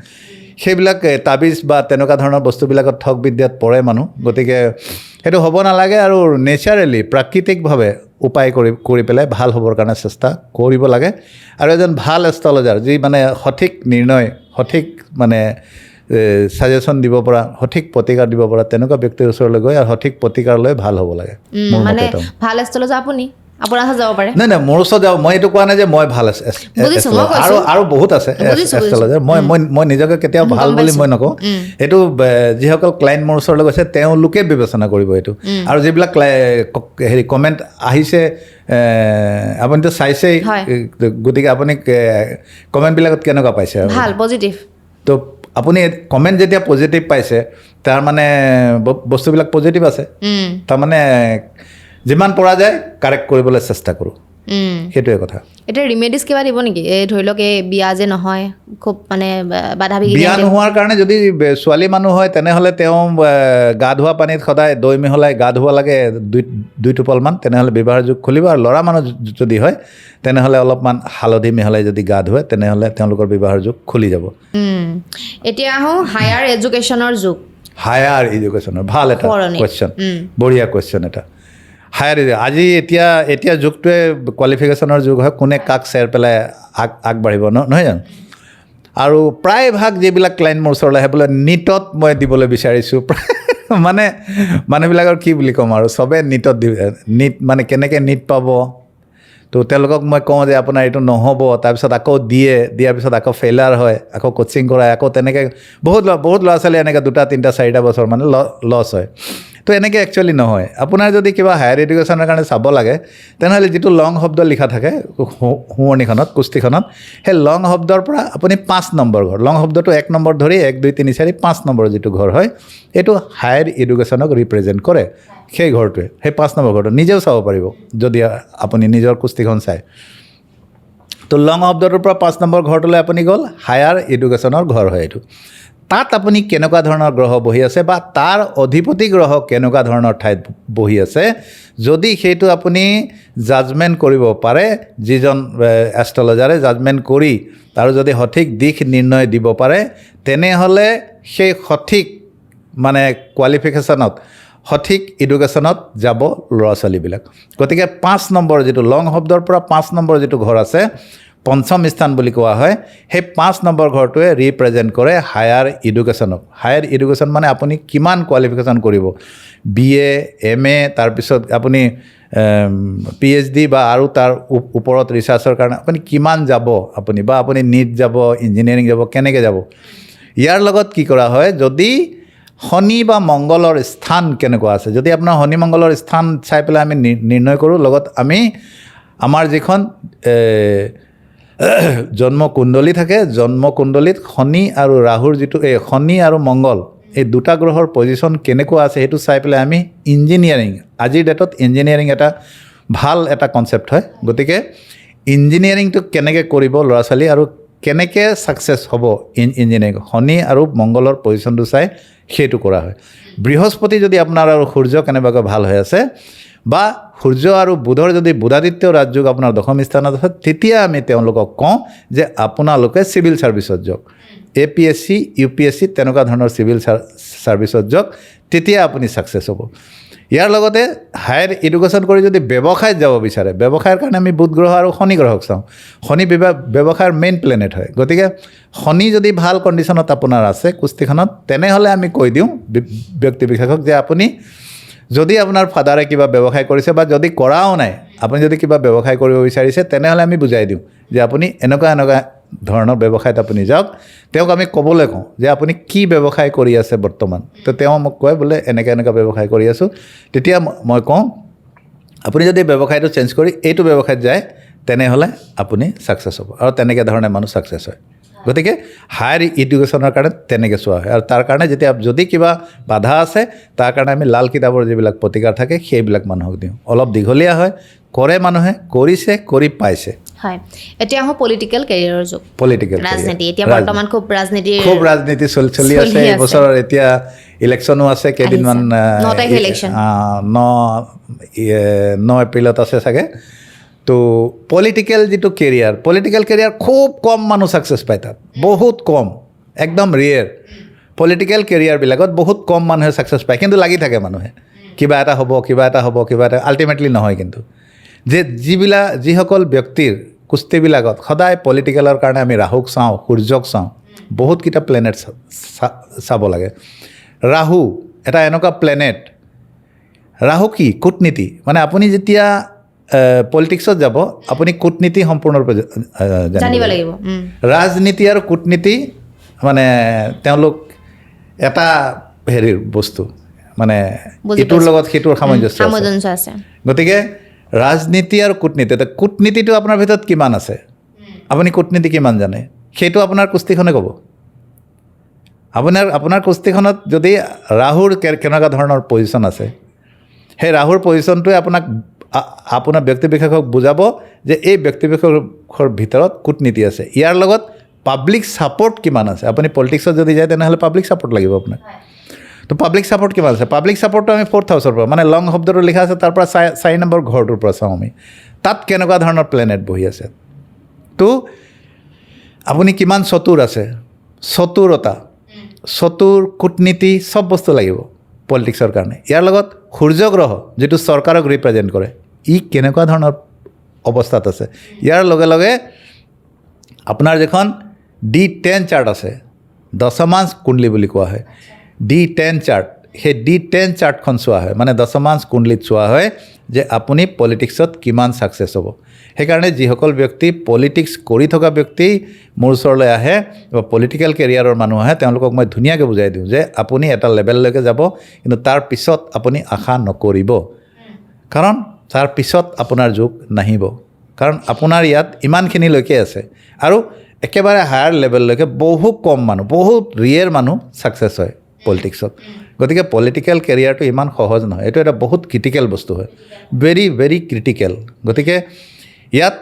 সেইবিলাক তাবিজ বা তেনেকুৱা ধৰণৰ বস্তুবিলাকত ঠগ বিদ্যাত পৰে মানুহ গতিকে সেইটো হ'ব নালাগে আৰু নেচাৰেলি প্ৰাকৃতিকভাৱে উপায় কৰি পেলাই ভাল হ'বৰ কাৰণে চেষ্টা কৰিব লাগে আৰু এজন ভাল এষ্ট্ৰলজাৰ যি মানে সঠিক নিৰ্ণয় সঠিক মানে ছাজেশ্যন দিব পৰা সঠিক প্ৰতিকাৰ দিব পৰা তেনেকুৱা ব্যক্তিৰ ওচৰলৈ গৈ আৰু সঠিক প্ৰতিকাৰ লৈ ভাল হ'ব লাগে মানে ভাল এষ্ট্ৰলজাৰ আপুনি আপোনাৰ ওচৰত যাব পাৰে নাই মোৰ ওচৰত যাব মই এইটো কোৱা নাই যে মই ভাল বুজিছোঁ, মই কৈছোঁ। আৰু বহুত আছে বুজিছোঁ, এষ্ট্ৰলজাৰ মই নিজকে কেতিয়াও ভাল বুলি মই নকওঁ এইটো যিসকল ক্লাইণ্ট মোৰ ওচৰলৈ গৈছে তেওঁলোকে বিবেচনা কৰিব এইটো আৰু যিবিলাক হেৰি কমেণ্ট আহিছে আপুনিতো চাইছেই হয়। গতিকে আপুনি কমেণ্টবিলাকত কেনেকুৱা পাইছে আৰু ভাল পজিটিভ তো আপুনি কমেণ্ট যেতিয়া পজিটিভ পাইছে তাৰ মানে বস্তুবিলাক পজিটিভ আছে তাৰমানে যিমান পৰা যায় কাৰেক্ট কৰিবলৈ চেষ্টা কৰোঁ সেইটোৱে কথা এতিয়া ৰিমেডিজ কিবা দিব নেকি এই ধৰি লওক এই বিয়া যে নহয় খুব মানে বাধা বিঘিনি বিয়া নোহোৱাৰ কাৰণে যদি ছোৱালী মানুহ হয় তেনেহ'লে তেওঁ গা ধোৱা পানীত সদায় দৈ মিহলাই গা ধুব লাগে দুই টোপলমান তেনেহ'লে বিবাহৰ যোগ খুলিব আৰু ল'ৰা মানুহ যদি হয় তেনেহ'লে অলপমান হালধি মিহলাই যদি গা ধুৱে তেনেহ'লে তেওঁলোকৰ বিবাহৰ যোগ খুলি যাব এতিয়া আহোঁ হায়াৰ এডুকেশ্যনৰ যুগ হায়াৰ এডুকেশ্যনৰ ভাল এটা সৰণি। কুৱেশ্যন বঢ়িয়া কুৱেশ্যন এটা হায়াৰ আজি এতিয়া যুগটোৱে কোৱালিফিকেশ্যনৰ যুগ হয় কোনে কাক চেৰ পেলাই আগবাঢ়িব নহয় জানো আৰু প্ৰায়ভাগ যিবিলাক ক্লাইণ্ট মোৰ ওচৰলৈ আহে বোলে নীটত মই দিবলৈ বিচাৰিছোঁ মানে মানুহবিলাকৰ কি বুলি ক'ম আৰু চবে নীটত নীট মানে কেনেকৈ নীট পাব তো তেওঁলোকক মই কওঁ যে আপোনাৰ এইটো নহ'ব তাৰপিছত আকৌ দিয়াৰ পিছত আকৌ ফেইলাৰ হয় আকৌ কোচিং কৰায় আকৌ তেনেকৈ বহুত ল'ৰা ছোৱালী এনেকৈ 2, 3, 4 বছৰ মানে লছ হয় তো এনেকৈ একচুৱেলি নহয় আপোনাৰ যদি কিবা হায়াৰ এডুকেশ্যনৰ কাৰণে চাব লাগে তেনেহ'লে যিটো লং শব্দ লিখা থাকে সোঁৱৰণিখনত কুস্তিখনত সেই লং শব্দৰ পৰা আপুনি 5 নম্বৰ ঘৰ লং শব্দটো 1 নম্বৰ ধৰি 1, 2, 3, 4, 5 নম্বৰ যিটো ঘৰ হয় এইটো হায়াৰ এডুকেশ্যনক ৰিপ্ৰেজেণ্ট কৰে সেই ঘৰটোৱে সেই 5 নম্বৰ ঘৰটো নিজেও চাব পাৰিব যদি আপুনি নিজৰ কুস্তিখন চায় তো লং শব্দটোৰ পৰা 5 নম্বৰ ঘৰটোলৈ আপুনি গ'ল হায়াৰ এডুকেশ্যনৰ ঘৰ হয় এইটো তাত আপুনি কেনেকুৱা ধৰণৰ গ্ৰহ বহি আছে বা তাৰ অধিপতি গ্ৰহ কেনেকুৱা ধৰণৰ ঠাইত বহি আছে যদি সেইটো আপুনি জাজমেণ্ট কৰিব পাৰে যিজন এষ্ট্ৰলজাৰে জাজমেণ্ট কৰি আৰু যদি সঠিক দিশ নিৰ্ণয় দিব পাৰে তেনেহ'লে সেই সঠিক মানে কোৱালিফিকেশ্যনত সঠিক এডুকেশ্যনত যাব ল'ৰা ছোৱালীবিলাক গতিকে 5 নম্বৰ যিটো লং শব্দৰ পৰা 5 নম্বৰ যিটো ঘৰ আছে পঞ্চম স্থান বুলি কোৱা হয় সেই 5 নম্বৰ ঘৰটোৱে ৰিপ্ৰেজেণ্ট কৰে হায়াৰ এডুকেশ্যনক হায়াৰ এডুকেশ্যন মানে আপুনি কিমান কোৱালিফিকেশ্যন কৰিব BA MA তাৰপিছত আপুনি PhD বা আৰু তাৰ ওপৰত ৰিচাৰ্চৰ কাৰণে আপুনি কিমান যাব আপুনি বা আপুনি নীট যাব ইঞ্জিনিয়াৰিং যাব কেনেকৈ যাব ইয়াৰ লগত কি কৰা হয় যদি শনি বা মংগলৰ স্থান কেনেকুৱা আছে যদি আপোনাৰ শনি মংগলৰ স্থান চাই পেলাই আমি নিৰ্ণয় কৰোঁ লগত আমি আমাৰ যিখন জন্মকুণ্ডলী থাকে জন্মকুণ্ডলীত শনি আৰু ৰাহুৰ যিটো শনি আৰু মংগল এই দুটা গ্ৰহৰ পজিশ্যন কেনেকুৱা আছে সেইটো চাই পেলাই আমি ইঞ্জিনিয়াৰিং আজিৰ ডেটত ইঞ্জিনিয়াৰিং এটা ভাল এটা কনচেপ্ট হয় গতিকে ইঞ্জিনিয়াৰিংটো কেনেকৈ কৰিব ল'ৰা ছোৱালী আৰু কেনেকৈ ছাকচেছ হ'ব ইঞ্জিনিয়াৰিং শনি আৰু মংগলৰ পজিশ্যনটো চাই সেইটো কৰা হয় বৃহস্পতি যদি আপোনাৰ আৰু সূৰ্য কেনেবাকৈ ভাল হৈ আছে বা সূৰ্য আৰু বুধৰ যদি বুধাদিত্য ৰাজযোগ আপোনাৰ 10ম স্থানত আছে তেতিয়া আমি তেওঁলোকক কওঁ যে আপোনালোকে চিভিল ছাৰ্ভিচত যাওক APSC UPSC তেনেকুৱা ধৰণৰ চিভিল ছাৰ্ভিচত যাওক তেতিয়া আপুনি ছাকচেছ হ'ব ইয়াৰ লগতে হায়াৰ এডুকেশ্যন কৰি যদি ব্যৱসায়ত যাব বিচাৰে ব্যৱসায়ৰ কাৰণে আমি বুধ গ্ৰহ আৰু শনি গ্ৰহক চাওঁ শনি ব্যৱসায়ৰ মেইন প্লেনেট হয় গতিকে শনি যদি ভাল কণ্ডিশ্যনত আপোনাৰ আছে কুস্তিখনত তেনেহ'লে আমি কৈ দিওঁ ব্যক্তি বিশেষক যে আপুনি যদি আপোনাৰ ফাদাৰে কিবা ব্যৱসায় কৰিছে বা যদি কৰাও নাই আপুনি যদি কিবা ব্যৱসায় কৰিব বিচাৰিছে তেনেহ'লে আমি বুজাই দিওঁ যে আপুনি এনেকুৱা ধৰণৰ ব্যৱসায়ত আপুনি যাওক তেওঁক আমি ক'বলৈ কওঁ যে আপুনি কি ব্যৱসায় কৰি আছে বৰ্তমান তো তেওঁ মোক কয় বোলে এনেকৈ ব্যৱসায় কৰি আছোঁ তেতিয়া মই কওঁ আপুনি যদি ব্যৱসায়টো চেঞ্জ কৰি এইটো ব্যৱসায়ত যায় তেনেহ'লে আপুনি ছাকচেছ হ'ব আৰু তেনেকৈ ধৰণে মানুহ ছাকচেছ হয় গতিকে হায়াৰ এডুকেশ্যনৰ কাৰণে তেনেকৈ চোৱা হয় আৰু তাৰ কাৰণে যদি কিবা বাধা আছে তাৰ কাৰণে আমি লাল কিতাপৰ যিবিলাক প্ৰতিকাৰ থাকে সেইবিলাক মানুহক দিওঁ অলপ দীঘলীয়া হয় কৰে মানুহে কৰিছে কৰি পাইছে হয় এতিয়া আহোঁ পলিটিকেল কেৰিয়াৰৰ যুগ পলিটিকেল ৰাজনীতি এতিয়া বৰ্তমান খুব ৰাজনীতি চলি আছে এই বছৰ এতিয়া ইলেকশ্যনো আছে কেইদিনমান 9 তাৰিখে ইলেকশ্যন 9 এপ্ৰিলত আছে চাগে তো পলিটিকেল কেৰিয়াৰ খুব কম মানুহ ছাকচেছ পায় তাত বহুত কম একদম ৰিয়েৰ পলিটিকেল কেৰিয়াৰবিলাকত বহুত কম মানুহে ছাকচেছ পায় কিন্তু লাগি থাকে মানুহে কিবা এটা হ'ব আল্টিমেটলি নহয় কিন্তু যিসকল ব্যক্তিৰ কুস্তিবিলাকত সদায় পলিটিকেলৰ কাৰণে আমি ৰাহুক চাওঁ সূৰ্যক চাওঁ বহুতকেইটা প্লেনেট চাব লাগে ৰাহু এটা এনেকুৱা প্লেনেট ৰাহু কি কূটনীতি মানে আপুনি যেতিয়া পলিটিক্সত যাব আপুনি কূটনীতি সম্পূৰ্ণৰূপে জানিব লাগিব ৰাজনীতি আৰু কূটনীতি মানে তেওঁলোক এটা হেৰিৰ বস্তু মানে ইটোৰ লগত সিটোৰ সামঞ্জস্য আছে সামঞ্জস্য আছে গতিকে ৰাজনীতি আৰু কূটনীতি এতিয়া কূটনীতিটো আপোনাৰ ভিতৰত কিমান আছে আপুনি কূটনীতি কিমান জানে সেইটো আপোনাৰ কুস্তিখনে ক'ব আপোনাৰ কুস্তিখনত যদি ৰাহুৰ কেনেকুৱা ধৰণৰ পজিশ্যন আছে সেই ৰাহুৰ পজিশ্যনটোৱে আপোনাৰ ব্যক্তি বিশেষক বুজাব যে এই ব্যক্তি বিশেষৰ ভিতৰত কূটনীতি আছে ইয়াৰ লগত পাব্লিক ছাপোৰ্ট কিমান আছে আপুনি পলিটিক্সত যদি যায় তেনেহ'লে পাব্লিক ছাপোৰ্ট লাগিব আপোনাক তো পাব্লিক ছাপোৰ্ট কিমান আছে পাব্লিক ছাপোৰ্টটো আমি 4th হাউচৰ পৰা মানে লং শব্দটো লিখা আছে তাৰ পৰা 4 নম্বৰ ঘৰটোৰ পৰা চাওঁ আমি তাত কেনেকুৱা ধৰণৰ প্লেনেট বহি আছে তো আপুনি কিমান চতুৰ আছে চতুৰতা চতুৰ কূটনীতি চব বস্তু লাগিব পলিটিক্সৰ কাৰণে ইয়াৰ লগত সূৰ্য গ্ৰহ যিটো চৰকাৰক ৰিপ্ৰেজেণ্ট কৰে ই কেনেকুৱা ধৰণৰ অৱস্থাত আছে ইয়াৰ লগে লগে আপোনাৰ যিখন D10 চাৰ্ট আছে দশমাংশ কুণ্ডলী বুলি কোৱা হয় D10 চাৰ্ট সেই D10 চাৰ্টখন চোৱা হয় মানে দশমাংশ কুণ্ডলীত চোৱা হয় যে আপুনি পলিটিক্সত কিমান ছাকচেছ হ'ব সেইকাৰণে যিসকল ব্যক্তি পলিটিক্স কৰি থকা ব্যক্তি মোৰ ওচৰলৈ আহে বা পলিটিকেল কেৰিয়াৰৰ মানুহ আহে তেওঁলোকক মই ধুনীয়াকৈ বুজাই দিওঁ যে আপুনি এটা লেভেললৈকে যাব কিন্তু তাৰ পিছত আপুনি আশা নকৰিব কাৰণ তাৰ পিছত আপোনাৰ যুগ নাহিব কাৰণ আপোনাৰ ইয়াত ইমানখিনিলৈকে আছে আৰু একেবাৰে হায়াৰ লেভেললৈকে বহু কম মানুহ বহুত ৰিয়েৰ মানুহ ছাকচেছ হয় পলিটিক্সত গতিকে পলিটিকেল কেৰিয়াৰটো ইমান সহজ নহয় এইটো এটা বহুত ক্ৰিটিকেল বস্তু হয় ভেৰি ভেৰি ক্ৰিটিকেল গতিকে ইয়াত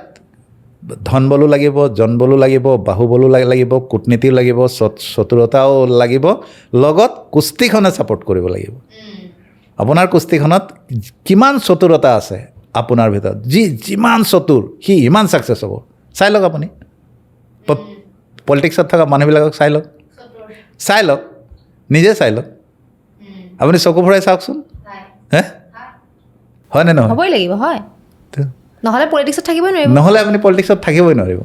ধন বলো লাগিব জন বলো লাগিব বাহুবলো লাগিব কূটনীতিও লাগিব চতুৰতাও লাগিব লগত কুস্তিখনে ছাপোৰ্ট কৰিব লাগিব আপোনাৰ কুস্তিখনত কিমান চতুৰতা আছে আপোনাৰ ভিতৰত যিমান চতুৰ সি ইমান ছাকচেছ হ'ব চাই লওক আপুনি পলিটিক্সত থকা মানুহবিলাকক চাই লওক নিজে চাই লওক আপুনি চকু ফুৰাই চাওকচোন হে হয়নে নহয় হ'বই লাগিব হয় নহ'লে পলিটিক্সত থাকিবই নোৱাৰিব নহ'লে আপুনি পলিটিক্সত থাকিবই নোৱাৰিব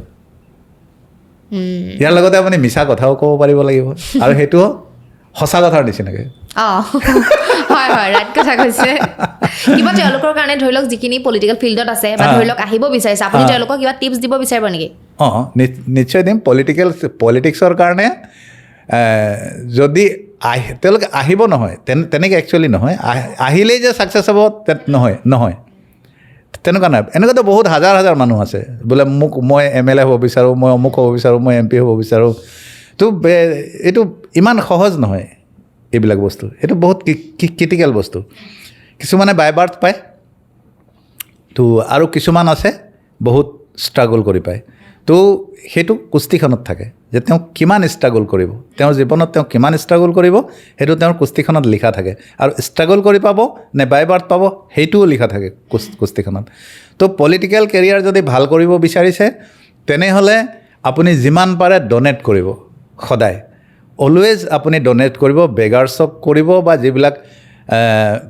ইয়াৰ লগতে আপুনি মিছা কথাও ক'ব পাৰিব লাগিব আৰু সেইটো সঁচা কথাৰ নিচিনাকৈ হয় হয় ৰাইট কথা কৈছে কিবা তেওঁলোকৰ কাৰণে ধৰি লওক যিখিনি পলিটিকেল ফিল্ডত আছে বা ধৰি লওক আহিব বিচাৰিছে আপুনি তেওঁলোকক কিবা টিপছ দিব বিচাৰিব নেকি নিশ্চয় দিম পলিটিক্সৰ কাৰণে যদি তেওঁলোকে আহিব নহয় তেনেকৈ একচুৱেলি নহয় আহিলেই যে ছাকচেছ হ'ব নহয় তেনেকুৱা নাই এনেকুৱাতো বহুত হাজাৰ হাজাৰ মানুহ আছে বোলে মই MLA হ'ব বিচাৰোঁ মই অমুক হ'ব বিচাৰোঁ মই MP হ'ব বিচাৰোঁ তো এইটো ইমান সহজ নহয় এইবিলাক বস্তু এইটো বহুত ক্ৰিটিকেল বস্তু কিছুমানে বাই বাৰ্থ পায় তো আৰু কিছুমান আছে বহুত ষ্ট্ৰাগল কৰি পায় তো সেইটো কুস্তিখনত থাকে যে তেওঁ কিমান ষ্ট্ৰাগল কৰিব তেওঁৰ জীৱনত তেওঁ কিমান ষ্ট্ৰাগল কৰিব সেইটো তেওঁৰ কুস্তিখনত লিখা থাকে আৰু ষ্ট্ৰাগল কৰি পাব নে বাই বাৰ্থ পাব সেইটোও লিখা থাকে কুস্তিখনত তো পলিটিকেল কেৰিয়াৰ যদি ভাল কৰিব বিচাৰিছে তেনেহ'লে আপুনি যিমান পাৰে ডনেট কৰিব সদায় অলৱেজ আপুনি ডনেট কৰিব বেগাৰ্ছক কৰিব বা যিবিলাক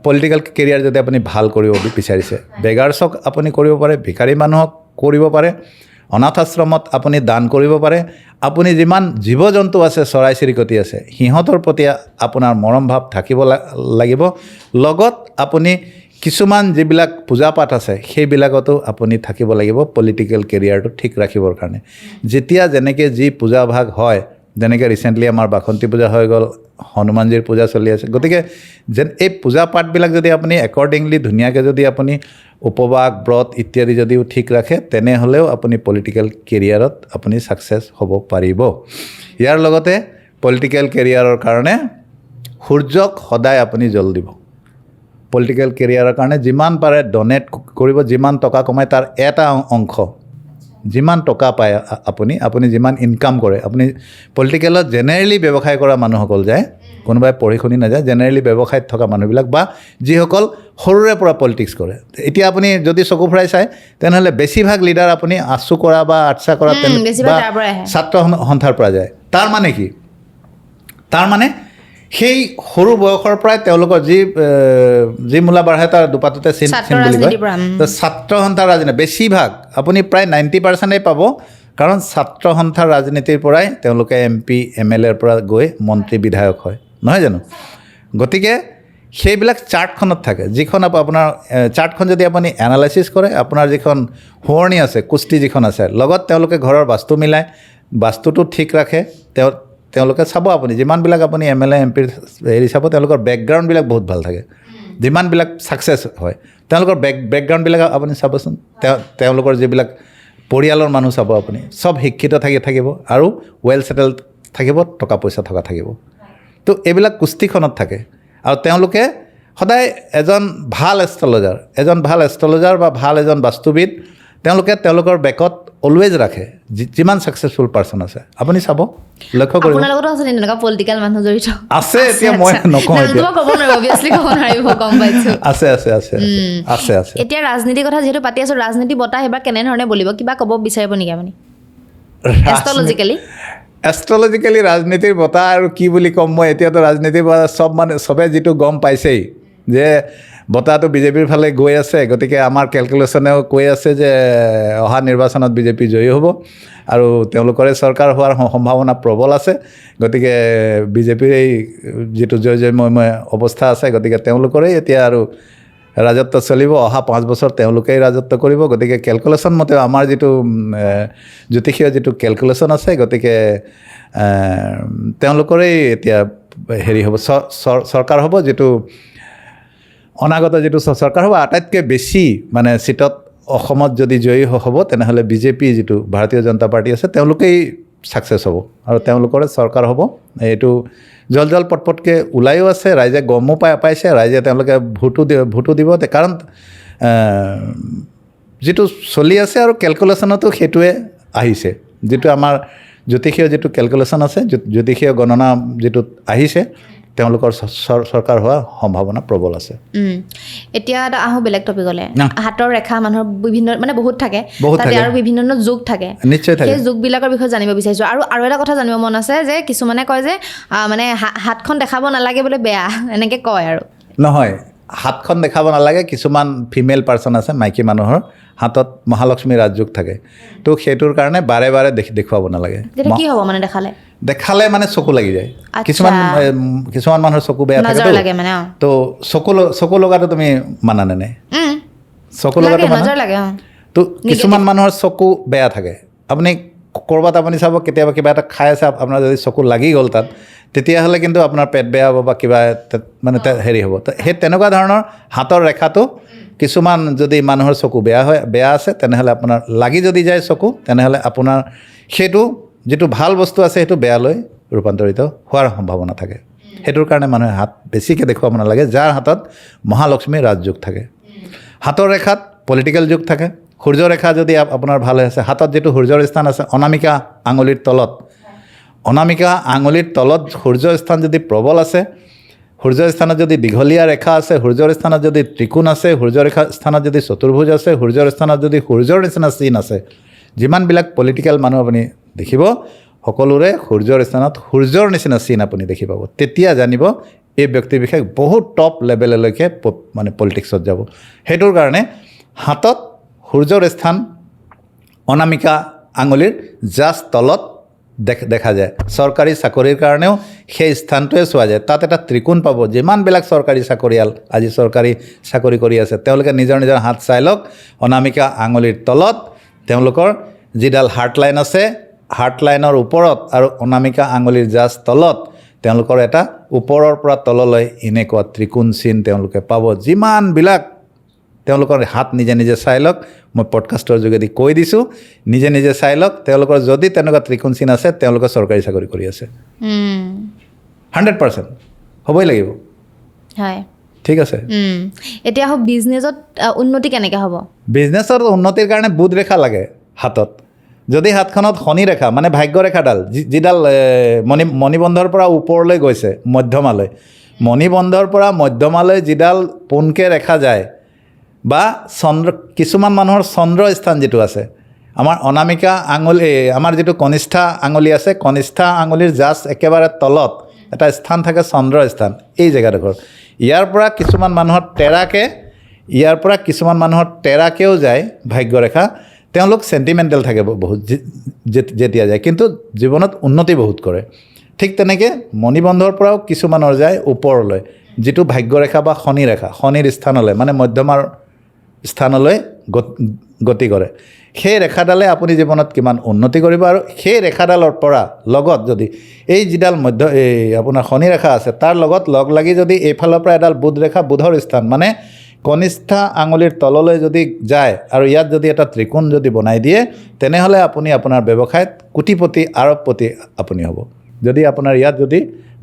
পলিটিকেল কেৰিয়াৰ যদি আপুনি ভাল কৰিব বিচাৰিছে বেগাৰ্ছক আপুনি কৰিব পাৰে ভিখাৰী মানুহক কৰিব পাৰে অনাথ আশ্ৰমত আপুনি দান কৰিব পাৰে আপুনি যিমান জীৱ জন্তু আছে চৰাই চিৰিকটি আছে সিহঁতৰ প্ৰতি আপোনাৰ মৰম ভাৱ থাকিব লাগিব লগত আপুনি কিছুমান যিবিলাক পূজা পাঠ আছে সেইবিলাকতো আপুনি থাকিব লাগিব পলিটিকেল কেৰিয়াৰটো ঠিক ৰাখিবৰ কাৰণে যেতিয়া যেনেকৈ যি পূজা ভাগ হয় যেনেকৈ ৰিচেণ্টলি আমাৰ বাসন্তী পূজা হৈ গ'ল হনুমানজীৰ পূজা চলি আছে গতিকে এই পূজা পাঠবিলাক যদি আপুনি একৰ্ডিংলি ধুনীয়াকৈ যদি আপুনি উপবাস ব্ৰত ইত্যাদি যদিও ঠিক ৰাখে তেনেহ'লেও আপুনি পলিটিকেল কেৰিয়াৰত আপুনি ছাকচেছ হ'ব পাৰিব ইয়াৰ লগতে পলিটিকেল কেৰিয়াৰৰ কাৰণে সূৰ্যক সদায় আপুনি জল দিব পলিটিকেল কেৰিয়াৰৰ কাৰণে যিমান পাৰে ডনেট কৰিব যিমান টকা কমায় তাৰ এটা অংশ যিমান টকা পায় আপুনি যিমান ইনকাম কৰে আপুনি পলিটিকেলত জেনেৰেলি ব্যৱসায় কৰা মানুহসকল যায় কোনোবাই পঢ়ি শুনি নাযায় জেনেৰেলি ব্যৱসায়ত থকা মানুহবিলাক বা যিসকল সৰুৰে পৰা পলিটিক্স কৰে এতিয়া আপুনি যদি চকু ফুৰাই চায় তেনেহ'লে বেছিভাগ লিডাৰ আপুনি আছু কৰা বা আটছা কৰা ছাত্ৰ সন্থাৰ পৰা যায় তাৰ মানে কি তাৰ মানে সেই সৰু বয়সৰ পৰাই তেওঁলোকৰ যি মূলা বাঢ়ে তাৰ দুপাততে চিন বুলি কয় তো ছাত্ৰ সন্থাৰ ৰাজনীতি বেছিভাগ আপুনি প্ৰায় 90% পাব কাৰণ ছাত্ৰ সন্থাৰ ৰাজনীতিৰ পৰাই তেওঁলোকে MP MLAৰ পৰা গৈ মন্ত্ৰী বিধায়ক হয় নহয় জানো গতিকে সেইবিলাক চাৰ্টখনত থাকে, যিখন আপোনাৰ চাৰ্টখন যদি আপুনি এনালাইচিছ কৰে, আপোনাৰ যিখন শুৱনি আছে, কুস্তি যিখন আছে, লগত তেওঁলোকে ঘৰৰ বাস্তু মিলাই বাস্তুটো ঠিক ৰাখে, তেওঁলোকে চাব আপুনি যিমানবিলাক আপুনি MLA MP হেৰি চাব, তেওঁলোকৰ বেকগ্ৰাউণ্ডবিলাক বহুত ভাল থাকে, যিমানবিলাক ছাকচেছ হয় তেওঁলোকৰ বেকগ্ৰাউণ্ডবিলাক আপুনি চাবচোন, তেওঁলোকৰ যিবিলাক পৰিয়ালৰ মানুহ চাব আপুনি, চব শিক্ষিত থাকিব আৰু ৱেল ছেটেল থাকিব, টকা পইচা থকা থাকিব। তো এইবিলাক কুস্তিখনত থাকে। আৰু তেওঁলোকে সদায় এজন ভাল এষ্ট্ৰলজাৰ বা ভাল এজন বাস্তুবিদ তেওঁলোকে তেওঁলোকৰ বেকত অলৱেজ ৰাখে, যিমান ছাকচেছফুল পাৰ্চন আছে আপুনি চাব, লক্ষ্য কৰিব। আপোনাৰ লগতো আছে নেকি এনেকুৱা পলিটিকেল মানুহ জড়িত? আছে, এতিয়া মই নকওঁ, এতিয়া ক'ব নোৱাৰিব, অবভিয়াছলি ক'ব নোৱাৰিব, গম পাইছোঁ। আছে। এতিয়া ৰাজনীতিৰ কথা যিহেতু পাতি আছোঁ, ৰাজনীতি বতাহ এইবাৰ কেনেধৰণে বলিব, কিবা ক'ব বিচাৰিব নেকি আপুনি এষ্ট্ৰলজিকেলি? ৰাজনীতিৰ বতাহ আৰু কি বুলি ক'ম মই, এতিয়াতো ৰাজনীতিৰ বতাহ চবে যিটো গম পাইছেই যে বতাহটো বিজেপিৰ ফালে গৈ আছে, গতিকে আমাৰ কেলকুলেশ্যনেও কৈ আছে যে অহা নিৰ্বাচনত বিজেপি জয়ী হ'ব আৰু তেওঁলোকৰে চৰকাৰ হোৱাৰ সম্ভাৱনা প্ৰবল আছে। গতিকে বিজেপিৰ এই যিটো জয়ময় অৱস্থা আছে, গতিকে তেওঁলোকৰেই এতিয়া আৰু ৰাজত্ব চলিব, অহা 5 বছৰ তেওঁলোকেই ৰাজত্ব কৰিব। গতিকে কেলকুলেশ্যন মতে আমাৰ যিটো জ্যোতিষীয় যিটো কেলকুলেশ্যন আছে, গতিকে তেওঁলোকৰেই এতিয়া হেৰি হ'ব, চৰকাৰ হ'ব, যিটো অনাগত যিটো চৰকাৰ হ'ব, আটাইতকৈ বেছি মানে চিটত অসমত যদি জয়ী হ'ব, তেনেহ'লে বিজেপি যিটো ভাৰতীয় জনতা পাৰ্টি আছে, তেওঁলোকেই ছাকচেছ হ'ব আৰু তেওঁলোকৰে চৰকাৰ হ'ব। এইটো জল পটপটকৈ ওলায়ো আছে, ৰাইজে গমো পাইছে, ৰাইজে তেওঁলোকে ভোটো দিব, কাৰণ যিটো চলি আছে আৰু কেলকুলেশ্যনতো সেইটোৱে আহিছে, যিটো আমাৰ জ্যোতিষীয় যিটো কেলকুলেশ্যন আছে, জ্যোতিষীয় গণনা যিটো আহিছে, তেওঁলোকৰ চৰকাৰ হোৱাৰ সম্ভাৱনা প্ৰবল আছে। এতিয়া আহোঁ বেলেগ টপিকলৈ। হাতৰ ৰেখা মানুহৰ বিভিন্ন মানে বহুত থাকে, তাতে আৰু বিভিন্ন যুগ থাকে, নিশ্চয় থাকে। সেই যুগবিলাকৰ বিষয়ে জানিব বিচাৰিছোঁ। আৰু এটা কথা জানিব মন আছে যে কিছুমানে কয় যে মানে হাতখন দেখাব নালাগে বোলে, বেয়া, এনেকৈ কয়। আৰু নহয়, হাতখন দেখাব নালাগে। কিছুমান ফিমেল পাৰ্চন আছে, মাইকী মানুহৰ হাতত মহালক্ষ্মী ৰাজযোগ থাকে, তো সেইটোৰ কাৰণে বাৰে বাৰে দেখুৱাব নালাগে। কি হ'ব মানে দেখালে মানে চকু লাগি যায়। কিছুমান মানুহৰ চকু বেয়া থাকে, তো চকু লগাটো তুমি মানা নে নাই? চকু লগাটো তো কিছুমান মানুহৰ চকু বেয়া থাকে। আপুনি ক'ৰবাত আপুনি চাব, কেতিয়াবা কিবা এটা খাই আছে, আপোনাৰ যদি চকু লাগি গ'ল তাত, তেতিয়াহ'লে কিন্তু আপোনাৰ পেট বেয়া হ'ব বা কিবা মানে হেৰি হ'ব। তো সেই তেনেকুৱা ধৰণৰ হাতৰ ৰেখাটো কিছুমান যদি মানুহৰ চকু বেয়া আছে, তেনেহ'লে আপোনাৰ লাগি যদি যায় চকু, তেনেহ'লে আপোনাৰ সেইটো যিটো ভাল বস্তু আছে সেইটো বেয়ালৈ ৰূপান্তৰিত হোৱাৰ সম্ভাৱনা থাকে। সেইটোৰ কাৰণে মানুহে হাত বেছিকৈ দেখুৱাব নালাগে, যাৰ হাতত মহালক্ষ্মীৰ ৰাজযোগ থাকে। হাতৰ ৰেখাত পলিটিকেল যোগ থাকে। সূৰ্য ৰেখা যদি আপোনাৰ ভাল হৈ আছে, হাতত যিটো সূৰ্যৰ স্থান আছে অনামিকা আঙুলিৰ তলত সূৰ্যৰ স্থান যদি প্ৰবল আছে, সূৰ্যৰ স্থানত যদি দীঘলীয়া ৰেখা আছে, সূৰ্যৰ স্থানত যদি ত্ৰিকোণ আছে, সূৰ্যৰ ৰেখা স্থানত যদি চতুৰ্ভুজ আছে, সূৰ্যৰ স্থানত যদি সূৰ্যৰ নিচিনা চিন আছে, যিমানবিলাক পলিটিকেল মানুহ আপুনি দেখিব, সকলোৰে সূৰ্যৰ স্থানত সূৰ্যৰ নিচিনা চিন আপুনি দেখি পাব। তেতিয়া জানিব এই ব্যক্তিৰ বিষয়ে বহুত টপ লেভেললৈকে মানে পলিটিক্সত যাব। সেইটোৰ কাৰণে হাতত সূৰ্যৰ স্থান অনামিকা আঙুলিৰ জাষ্ট তলত দেখা যায়। চৰকাৰী চাকৰিৰ কাৰণেও সেই স্থানটোৱে চোৱা যায়। তাত এটা ত্ৰিকোণ পাব। যিমানবিলাক চৰকাৰী চাকৰিয়াল আজি চৰকাৰী চাকৰি কৰি আছে, তেওঁলোকে নিজৰ হাত চাই লওক। অনামিকা আঙুলিৰ তলত তেওঁলোকৰ যিডাল হাৰ্ট লাইন আছে, হাৰ্ট লাইনৰ ওপৰত আৰু অনামিকা আঙুলিৰ জাষ্ট তলত তেওঁলোকৰ এটা ওপৰৰ পৰা তললৈ এনেকুৱা ত্ৰিকোণ চিন তেওঁলোকে পাব। যিমানবিলাক তেওঁলোকৰ হাত নিজে চাই লওক, মই পডকাষ্টৰ যোগেদি কৈ দিছোঁ, নিজে চাই লওক। তেওঁলোকৰ যদি তেনেকুৱা ত্ৰিকোণ চিন আছে, তেওঁলোকে চৰকাৰী চাকৰি কৰি আছে। 100% হ'বই লাগিব। হয়, ঠিক আছে। এতিয়া বিজনেছত উন্নতি কেনেকৈ হ'ব? বিজনেছত উন্নতিৰ কাৰণে বুধ ৰেখা লাগে হাতত। যদি হাতখনত শনি ৰেখা মানে ভাগ্য ৰেখাডাল, যিডাল মণিবন্ধৰ পৰা ওপৰলৈ গৈছে মধ্যমালৈ, মণিবন্ধৰ পৰা মধ্যমালৈ যিডাল পোনকৈ ৰেখা যায়, বা কিছুমান মানুহৰ চন্দ্ৰ স্থান যিটো আছে, আমাৰ অনামিকা আঙুলি, আমাৰ যিটো কনিষ্ঠা আঙুলি আছে, কনিষ্ঠা আঙুলিৰ জাষ্ট একেবাৰে তলত এটা স্থান থাকে চন্দ্ৰ স্থান, এই জেগাডোখৰ। ইয়াৰ পৰা কিছুমান মানুহৰ টেৰাকেও যায় ভাগ্যৰেখা। তেওঁলোক চেণ্টিমেণ্টেল থাকে বহুত যেতিয়া যায়, কিন্তু জীৱনত উন্নতি বহুত কৰে। ঠিক তেনেকৈ মণিবন্ধৰ পৰাও কিছুমানৰ যায় ওপৰলৈ, যিটো ভাগ্যৰেখা বা শনিৰ স্থানলৈ মানে মধ্যমাৰ স্থানলৈ গতি কৰে সেই ৰেখাডালে আপুনি জীৱনত কিমান উন্নতি কৰিব আৰু সেই ৰেখাডালৰ পৰা লগত যদি এই যিডাল এই আপোনাৰ শনি ৰেখা আছে তাৰ লগত লগ লাগি যদি এইফালৰ পৰা এডাল বুধ ৰেখা বুধৰ স্থান মানে কনিষ্ঠা আঙুলিৰ তললৈ যদি যায় আৰু ইয়াত যদি এটা ত্ৰিকোণ যদি বনাই দিয়ে তেনেহ'লে আপুনি আপোনাৰ ব্যৱসায়ত কোটিপতি আৰবপতি আপুনি হ'ব যদি আপোনাৰ ইয়াত যদি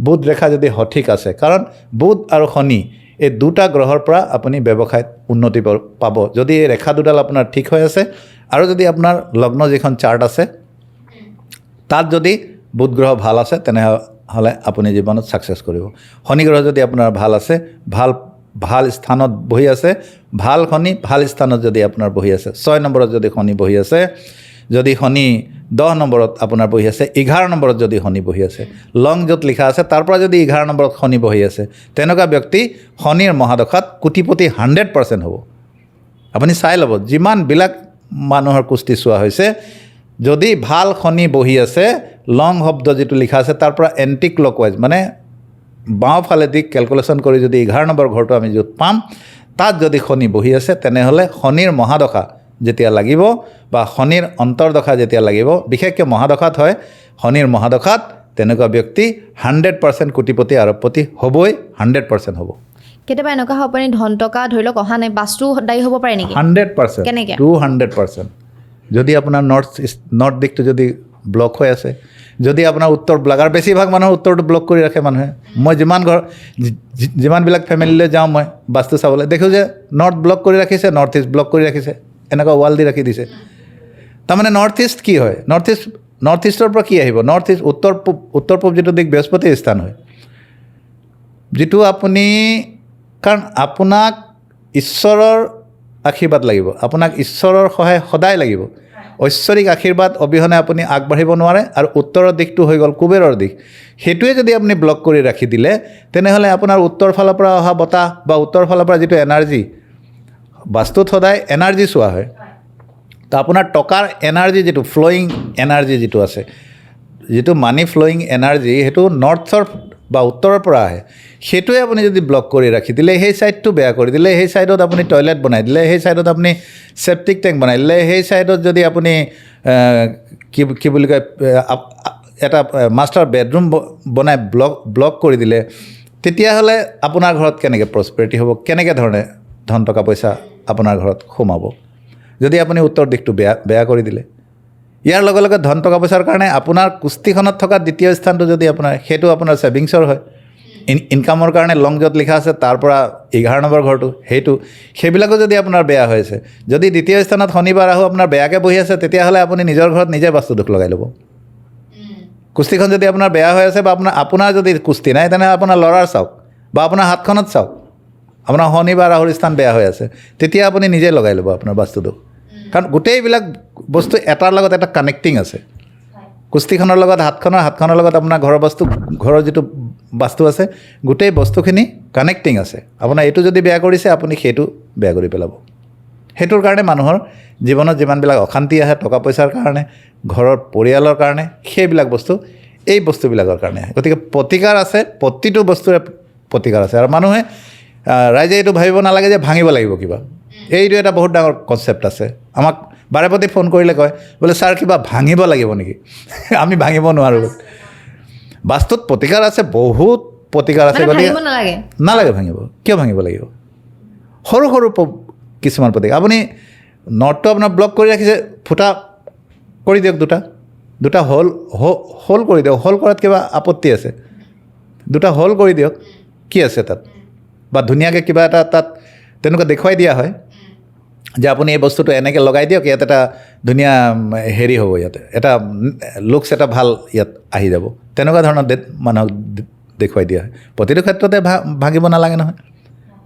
বুধ ৰেখা যদি সঠিক আছে কাৰণ বুধ আৰু শনি এই দুটা গ্ৰহৰ পৰা আপুনি ব্যৱসায়ত উন্নতি পাব যদি এই ৰেখা দুডাল আপোনাৰ ঠিক হৈ আছে আৰু যদি আপোনাৰ লগ্ন যিখন চাৰ্ট আছে তাত যদি বুধ গ্ৰহ ভাল আছে তেনেহ'লে আপুনি জীৱনত ছাকচেছ কৰিব শনি গ্ৰহ যদি আপোনাৰ ভাল আছে ভাল স্থানত বহি আছে ভাল শনি ভাল স্থানত যদি আপোনাৰ বহি আছে 6 নম্বৰত যদি শনি বহি আছে যদি শনি 10 নম্বৰত আপোনাৰ বহি আছে 11 নম্বৰত যদি শনি বহি আছে লং য'ত লিখা আছে তাৰ পৰা যদি 11 নম্বৰত শনি বহি আছে তেনেকুৱা ব্যক্তি শনিৰ মহাদশাত কোটিপতি 100% হ'ব আপুনি চাই ল'ব যিমানবিলাক মানুহৰ কুস্তি চোৱা হৈছে যদি ভাল শনি বহি আছে লং শব্দ যিটো লিখা আছে তাৰ পৰা এণ্টি ক্লকৱাইজ মানে বাওঁফালেদি কেলকুলেশ্যন কৰি যদি 11 নম্বৰ ঘৰটো আমি য'ত পাম তাত যদি শনি বহি আছে তেনেহ'লে শনিৰ মহাদশা যেতিয়া লাগিব বা শনিৰ অন্তৰ্দশা যেতিয়া লাগিব বিশেষকৈ মহাদশাত হয় শনিৰ মহাদশাত তেনেকুৱা ব্যক্তি 100% কোটিপতি আৰবপতি হ'বই 100% হ'ব কেতিয়াবা এনেকুৱা হ'ব পাৰে ধন টকা ধৰি লওক অহা নাই বাস্তু দায়ী হ'ব পাৰে নেকি 100% কেনেকৈ 200% যদি আপোনাৰ নৰ্থ দিশটো যদি ব্লক হৈ আছে যদি আপোনাৰ উত্তৰ ব্লক আৰু বেছিভাগ মানুহৰ উত্তৰটো ব্লক কৰি ৰাখে মানুহে মই যিমানবিলাক ফেমিলিলৈ যাওঁ মই বাস্তু চাবলৈ দেখোঁ যে নৰ্থ ব্লক কৰি ৰাখিছে নৰ্থ ইষ্ট ব্লক কৰি ৰাখিছে এনেকুৱা ৱাল দি ৰাখি দিছে তাৰমানে নৰ্থ ইষ্ট কি হয় নৰ্থ ইষ্টৰ পৰা কি আহিব নৰ্থ ইষ্ট উত্তৰ পূব যিটো দিশ বৃহস্পতিৰ স্থান হয় যিটো আপুনি কাৰণ আপোনাক ঈশ্বৰৰ আশীৰ্বাদ লাগিব আপোনাক ঈশ্বৰৰ সহায় সদায় লাগিব ঐশ্বৰিক আশীৰ্বাদ অবিহনে আপুনি আগবাঢ়িব নোৱাৰে আৰু উত্তৰৰ দিশটো হৈ গ'ল কুবেৰৰ দিশ সেইটোৱে যদি আপুনি ব্লক কৰি ৰাখি দিলে তেনেহ'লে আপোনাৰ উত্তৰ ফালৰ পৰা অহা বতাহ বা উত্তৰ ফালৰ পৰা যিটো এনাৰ্জি বাস্তুত সদায় এনাৰ্জি চোৱা হয় তো আপোনাৰ টকাৰ এনাৰ্জি যিটো ফ্ল'য়িং এনাৰ্জি যিটো আছে যিটো মানি ফ্ল'য়িং এনাৰ্জি সেইটো নৰ্থৰ বা উত্তৰৰ পৰা আহে সেইটোৱে আপুনি যদি ব্লক কৰি ৰাখি দিলে সেই ছাইডটো বেয়া কৰি দিলে সেই ছাইডত আপুনি টয়লেট বনাই দিলে সেই ছাইডত আপুনি চেপ্টিক টেংক বনাই দিলে সেই ছাইডত যদি আপুনি কি বুলি কয় এটা মাষ্টাৰ বেডৰুম বনাই ব্লক কৰি দিলে তেতিয়াহ'লে আপোনাৰ ঘৰত কেনেকৈ প্ৰস্পেৰিটি হ'ব কেনেকৈ ধৰণে ধন টকা পইচা আপোনাৰ ঘৰত সোমাব যদি আপুনি উত্তৰ দিশটো বেয়া কৰি দিলে ইয়াৰ লগে লগে ধন টকা পইচাৰ কাৰণে আপোনাৰ কুস্তিখনত থকা দ্বিতীয় স্থানটো যদি আপোনাৰ সেইটো আপোনাৰ ছেভিংছৰ হয় ইনকামৰ কাৰণে লং য'ত লিখা আছে তাৰ পৰা 11 নম্বৰ ঘৰটো সেইবিলাকো যদি আপোনাৰ বেয়া হৈ আছে যদি দ্বিতীয় স্থানত শনিবাৰ ৰাহু আপোনাৰ বেয়াকৈ বহি আছে তেতিয়াহ'লে আপুনি নিজৰ ঘৰত নিজে বাস্তু দুখ লগাই ল'ব কুস্তিখন যদি আপোনাৰ বেয়া হৈ আছে বা আপোনাৰ যদি কুস্তি নাই তেনেহ'লে আপোনাৰ ল'ৰাৰ চাওক বা আপোনাৰ হাতখনত চাওক আপোনাৰ শনিবাৰ ৰাহুৰ স্থান বেয়া হৈ আছে তেতিয়া আপুনি নিজে লগাই ল'ব আপোনাৰ বাস্তু দুখ কাৰণ গোটেইবিলাক বস্তু এটাৰ লগত এটা কানেক্টিং আছে কুস্তিখনৰ লগত হাতখনৰ লগত আপোনাৰ ঘৰৰ যিটো বাস্তু আছে গোটেই বস্তুখিনি কানেক্টিং আছে আপোনাৰ এইটো যদি বেয়া কৰিছে আপুনি সেইটো বেয়া কৰি পেলাব সেইটোৰ কাৰণে মানুহৰ জীৱনত যিমানবিলাক অশান্তি আহে টকা পইচাৰ কাৰণে ঘৰৰ পৰিয়ালৰ কাৰণে সেইবিলাক বস্তু এই বস্তুবিলাকৰ কাৰণে আহে গতিকে প্ৰতিকাৰ আছে প্ৰতিটো বস্তুৰে প্ৰতিকাৰ আছে আৰু মানুহে ৰাইজে এইটো ভাবিব নালাগে যে ভাঙিব লাগিব কিবা এইটো এটা বহুত ডাঙৰ কনচেপ্ট আছে আমাক বাৰে প্ৰতি ফোন কৰিলে কয় বোলে ছাৰ কিবা ভাঙিব লাগিব নেকি আমি ভাঙিব নোৱাৰোঁ বাস্তুত প্ৰতিকাৰ আছে বহুত প্ৰতিকাৰ আছে গতিকে নালাগে ভাঙিব কিয় ভাঙিব লাগিব সৰু কিছুমান প্ৰতিকাৰ আপুনি নৰ্থটো আপোনাৰ ব্লক কৰি ৰাখিছে ফুটা কৰি দিয়ক দুটা হোল কৰি দিয়ক হোল কৰাত কিবা আপত্তি আছে দুটা হোল কৰি দিয়ক কি আছে তাত বা ধুনীয়াকৈ কিবা এটা তাত তেনেকুৱা দেখুৱাই দিয়া হয় যে আপুনি এই বস্তুটো এনেকৈ লগাই দিয়ক ইয়াত এটা ধুনীয়া হেৰি হ'ব ইয়াতে এটা লুকছ এটা ভাল ইয়াত আহি যাব তেনেকুৱা ধৰণৰ মানুহক দেখুৱাই দিয়া হয় প্ৰতিটো ক্ষেত্ৰতে ভাঙিব নালাগে নহয়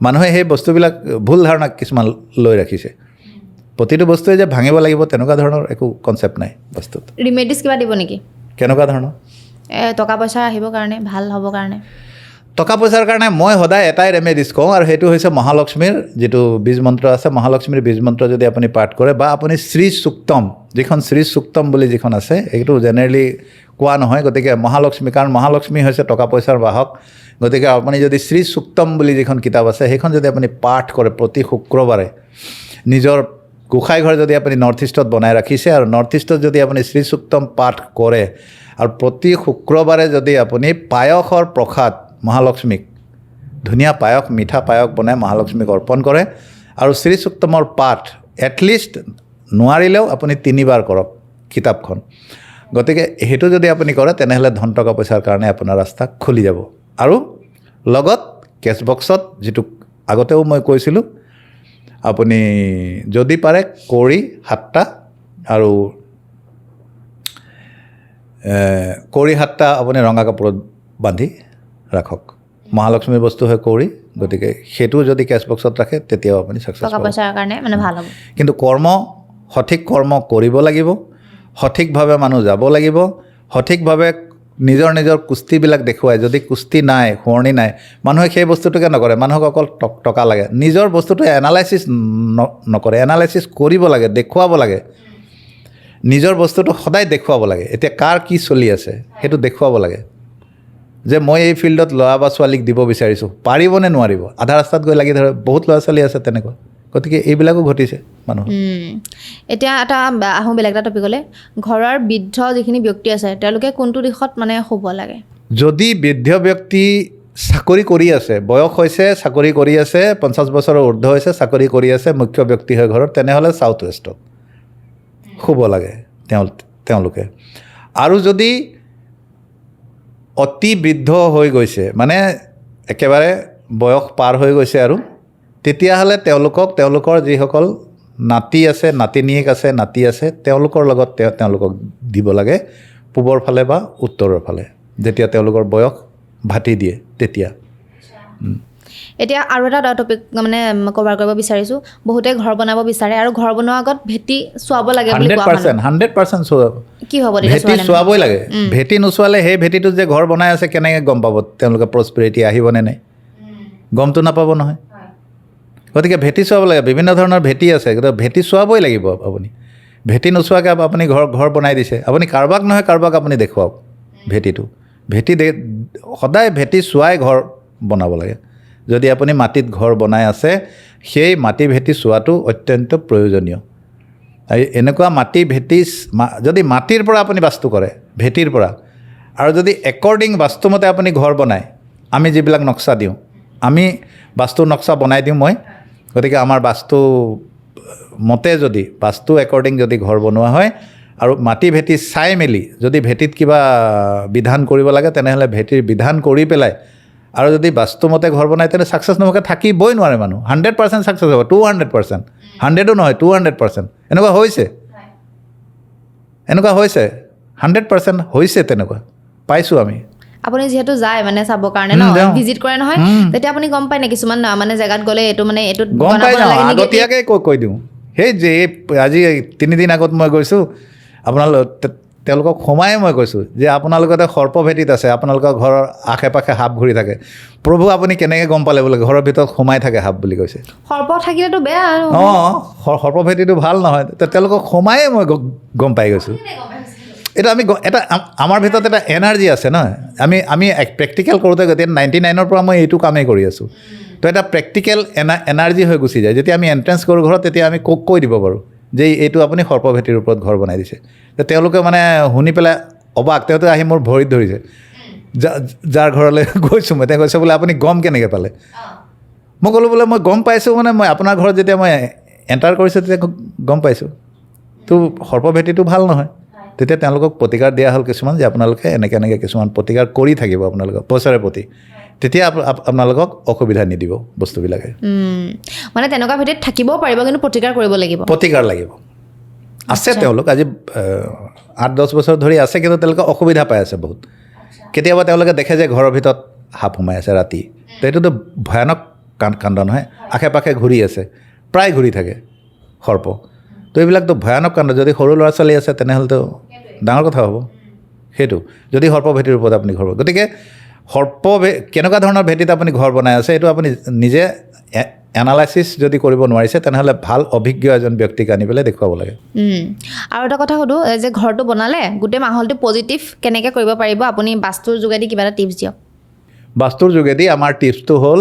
মানুহে সেই বস্তুবিলাক ভুল ধাৰণা কিছুমান লৈ ৰাখিছে প্ৰতিটো বস্তুৱে যে ভাঙিব লাগিব তেনেকুৱা ধৰণৰ একো কনচেপ্ট নাই বস্তুত ৰিমেডিজ কিবা দিব নেকি কেনেকুৱা ধৰণৰ টকা পইচা আহিবৰ কাৰণে ভাল হ'বৰ কাৰণে টকা পইচাৰ কাৰণে মই সদায় এটাই ৰেমেডিজ কওঁ আৰু সেইটো হৈছে মহালক্ষ্মীৰ যিটো বীজ মন্ত্ৰ আছে মহালক্ষ্মীৰ বীজ মন্ত্ৰ যদি আপুনি পাঠ কৰে বা আপুনি শ্ৰী সুক্তম যিখন শ্ৰী সুক্তম বুলি যিখন আছে এইটো জেনেৰেলি কোৱা নহয় গতিকে মহালক্ষ্মী কাৰণ মহালক্ষ্মী হৈছে টকা পইচাৰ বাহক গতিকে আপুনি যদি শ্ৰী সূক্তম বুলি যিখন কিতাপ আছে সেইখন যদি আপুনি পাঠ কৰে প্ৰতি শুক্ৰবাৰে নিজৰ গোসাঁই ঘৰ যদি আপুনি নৰ্থ ইষ্টত বনাই ৰাখিছে আৰু নৰ্থ ইষ্টত যদি আপুনি শ্ৰী সূক্তম পাঠ কৰে আৰু প্ৰতি শুক্ৰবাৰে যদি আপুনি পায়সৰ প্ৰসাদ মহালক্ষ্মীক ধুনীয়া পায়স মিঠা পায়স বনাই মহালক্ষ্মীক অৰ্পণ কৰে আৰু শ্ৰী সূক্তমৰ পাঠ এটলিষ্ট নোৱাৰিলেও আপুনি 3 বাৰ কৰক কিতাপখন গতিকে সেইটো যদি আপুনি কৰে তেনেহ'লে ধন টকা পইচাৰ কাৰণে আপোনাৰ ৰাস্তা খুলি যাব আৰু লগত কেছ বক্সত যিটো আগতেও মই কৈছিলোঁ আপুনি যদি পাৰে কৰি 7টা আৰু কৰি 7টা আপুনি ৰঙা কাপোৰত বান্ধি ৰাখক মহালক্ষ্মীৰ বস্তু হয় কৰি গতিকে সেইটো যদি কেছ বক্সত ৰাখে তেতিয়াও আপুনি ছাকচেছ টকা পইচাৰ কাৰণে মানে ভাল হ'ব কিন্তু সঠিক কৰ্ম কৰিব লাগিব সঠিকভাৱে মানুহ যাব লাগিব সঠিকভাৱে নিজৰ কুস্তিবিলাক দেখুৱাই যদি কুস্তি নাই শুৱনি নাই মানুহে সেই বস্তুটোকে নকৰে মানুহক অকল টকা লাগে নিজৰ বস্তুটো এনালাইচিছ নকৰে এনালাইচিছ কৰিব লাগে দেখুৱাব লাগে নিজৰ বস্তুটো সদায় দেখুৱাব লাগে এতিয়া কাৰ কি চলি আছে সেইটো দেখুৱাব লাগে যে মই এই ফিল্ডত ল'ৰা বা ছোৱালীক দিব বিচাৰিছোঁ পাৰিবনে নোৱাৰিব আধা ৰাস্তাত গৈ লাগি ধৰে বহুত ল'ৰা ছোৱালী আছে তেনেকুৱা গতিকে এইবিলাকো ঘটিছে মানুহ এতিয়া এটা আহোঁ বেলেগ এটা টপিকলৈ ঘৰৰ বৃদ্ধ যিখিনি ব্যক্তি আছে তেওঁলোকে কোনটো দিশত মানে শুব লাগে যদি বৃদ্ধ ব্যক্তি চাকৰি কৰি আছে বয়স হৈছে চাকৰি কৰি আছে 50 বছৰৰ ঊৰ্ধ হৈছে চাকৰি কৰি আছে মুখ্য ব্যক্তি হয় ঘৰত তেনেহ'লে ছাউথ ৱেষ্টত শুব লাগে তেওঁলোকে আৰু যদি অতি বৃদ্ধ হৈ গৈছে মানে একেবাৰে বয়স পাৰ হৈ গৈছে আৰু তেতিয়াহ'লে তেওঁলোকৰ যিসকল নাতি আছে নাতিনীয়েক আছে নাতি আছে তেওঁলোকৰ লগত তেওঁলোকক দিব লাগে পূবৰ ফালে বা উত্তৰৰ ফালে যেতিয়া তেওঁলোকৰ বয়স ভাটি দিয়ে তেতিয়া এতিয়া আৰু এটা টপিক মানে কভাৰ কৰিব বিচাৰিছোঁ বহুতে ঘৰ বনাব বিচাৰে আৰু ঘৰ বনোৱাৰ আগত ভেটি চোৱাব লাগে বুলি কোৱা হয় 100% চোৱাব কি হ'ব ভেটি চোৱাবই লাগে ভেটি নোচোৱালে সেই ভেটিটোত যে ঘৰ বনাই আছে কেনেকৈ গম পাব তেওঁলোকে প্ৰস্পেৰিটি আহিবনে নাই গমটো নাপাব নহয় গতিকে ভেটি চোৱাব লাগে বিভিন্ন ধৰণৰ ভেটি আছে গতিকে ভেটি চোৱাবই লাগিব আপুনি ভেটি নোচোৱাকৈ আপুনি ঘৰ বনাই দিছে আপুনি কাৰোবাক নহয় কাৰোবাক আপুনি দেখুৱাওক ভেটিটো সদায় ভেটি চোৱাই ঘৰ বনাব লাগে যদি আপুনি মাটিত ঘৰ বনাই আছে সেই মাটি ভেটি চোৱাটো অত্যন্ত প্ৰয়োজনীয় আৰু এনেকুৱা মাটি ভেটি যদি মাটিৰ পৰা আপুনি বাস্তু কৰে ভেটিৰ পৰা আৰু যদি একৰ্ডিং বাস্তুমতে আপুনি ঘৰ বনায় আমি যিবিলাক নক্সা দিওঁ আমি বাস্তুৰ নক্সা বনাই দিওঁ মই গতিকে আমাৰ বাস্তু মতে যদি বাস্তু একৰ্ডিং যদি ঘৰ বনোৱা হয় আৰু মাটি ভেটি চাই মেলি যদি ভেটিত কিবা বিধান কৰিব লাগে তেনেহ'লে ভেটিৰ বিধান কৰি পেলাই আৰু যদি বাস্তুমতে ঘৰ বনায় তেনে ছাকচেছ নোহোৱাকৈ থাকিবই নোৱাৰে মানুহ 100% ছাকচেছ হ'ব 200% 100ও নহয় 200% এনেকুৱা হৈছে 100% হৈছে তেনেকুৱা পাইছোঁ আমি আপুনি যিহেতু যায় মানে চাবৰ কাৰণে ন ভিজিট কৰে নহয় তেতিয়া আপুনি গম পায় নে কিছুমান মানে জেগাত গ'লে এইটো মানে এইটোত গম পাই যাওঁ আগতীয়াকৈ কৈ দিওঁ সেই যে আজি 3 দিন আগত মই গৈছোঁ তেওঁলোকক সোমাই মই কৈছোঁ যে আপোনালোকতে সৰ্পভেটিত আছে আপোনালোকৰ ঘৰৰ আশে পাশে সাপ ঘূৰি থাকে প্ৰভু আপুনি কেনেকৈ গম পালে বোলে ঘৰৰ ভিতৰত সোমাই থাকে সাপ বুলি কৈছে সৰ্প থাকিলেতো বেয়া সৰ্পভেটিটো ভাল নহয় তেওঁলোকক সোমায়ে মই গম পাই গৈছোঁ এইটো আমি এটা আমাৰ ভিতৰত এটা এনাৰ্জি আছে নহয় আমি প্ৰেক্টিকেল কৰোঁতে গতিকে 99ৰ পৰা মই এইটো কামেই কৰি আছোঁ তো এটা প্ৰেক্টিকেল এনাৰ্জি হৈ গুচি যায় যেতিয়া আমি এণ্ট্ৰেঞ্চ কৰোঁ ঘৰত তেতিয়া আমি কৈ দিব পাৰোঁ যে এইটো আপুনি সৰ্পভেটিৰ ওপৰত ঘৰ বনাই দিছে তো তেওঁলোকে মানে শুনি পেলাই অবাক তেওঁতো আহি মোৰ ভৰিত ধৰিছে যাৰ ঘৰলৈ গৈছোঁ মই তেওঁ কৈছে বোলে আপুনি গম কেনেকৈ পালে মই ক'লোঁ বোলে মই গম পাইছোঁ মানে মই আপোনাৰ ঘৰত যেতিয়া মই এণ্টাৰ কৰিছোঁ তেতিয়া গম পাইছোঁ তো সৰ্পভেটিটো ভাল নহয় তেতিয়া তেওঁলোকক প্ৰতিকাৰ দিয়া হ'ল কিছুমান যে আপোনালোকে এনেকৈ কিছুমান প্ৰতিকাৰ কৰি থাকিব আপোনালোকক বছৰে প্ৰতি তেতিয়া আপোনালোকক অসুবিধা নিদিব বস্তুবিলাকে মানে তেনেকুৱা ভেটিত থাকিবও পাৰিব কিন্তু প্ৰতিকাৰ লাগিব আছে তেওঁলোক আজি 8-10 বছৰ ধৰি আছে কিন্তু তেওঁলোকে অসুবিধা পাই আছে বহুত কেতিয়াবা তেওঁলোকে দেখে যে ঘৰৰ ভিতৰত সাপ সোমাই আছে ৰাতি তো এইটোতো ভয়ানক কাণ্ড নহয় আশে পাশে ঘূৰি আছে প্ৰায় ঘূৰি থাকে সৰ্প তো এইবিলাকতো ভয়ানক কাণ্ড যদি সৰু ল'ৰা ছোৱালী আছে তেনেহ'লেতো ডাঙৰ কথা হ'ব সেইটো যদি সৰ্পভেটিৰ ওপৰত আপুনি ঘৰ গতিকে কেনেকুৱা ধৰণৰ ভেটিত আপুনি ঘৰ বনাই আছে এইটো আপুনি নিজে এনালাইচিছ যদি কৰিব নোৱাৰিছে তেনেহ'লে ভাল অভিজ্ঞ এজন ব্যক্তিক আনি পেলাই দেখুৱাব লাগে আৰু এটা কথা সুধোঁ যে ঘৰটো বনালে গোটেই মাহলটো পজিটিভ কেনেকৈ কৰিব পাৰিব আপুনি বাস্তুৰ যোগেদি কিবা এটা টিপছ দিয়ক বাস্তুৰ যোগেদি আমাৰ টিপছটো হ'ল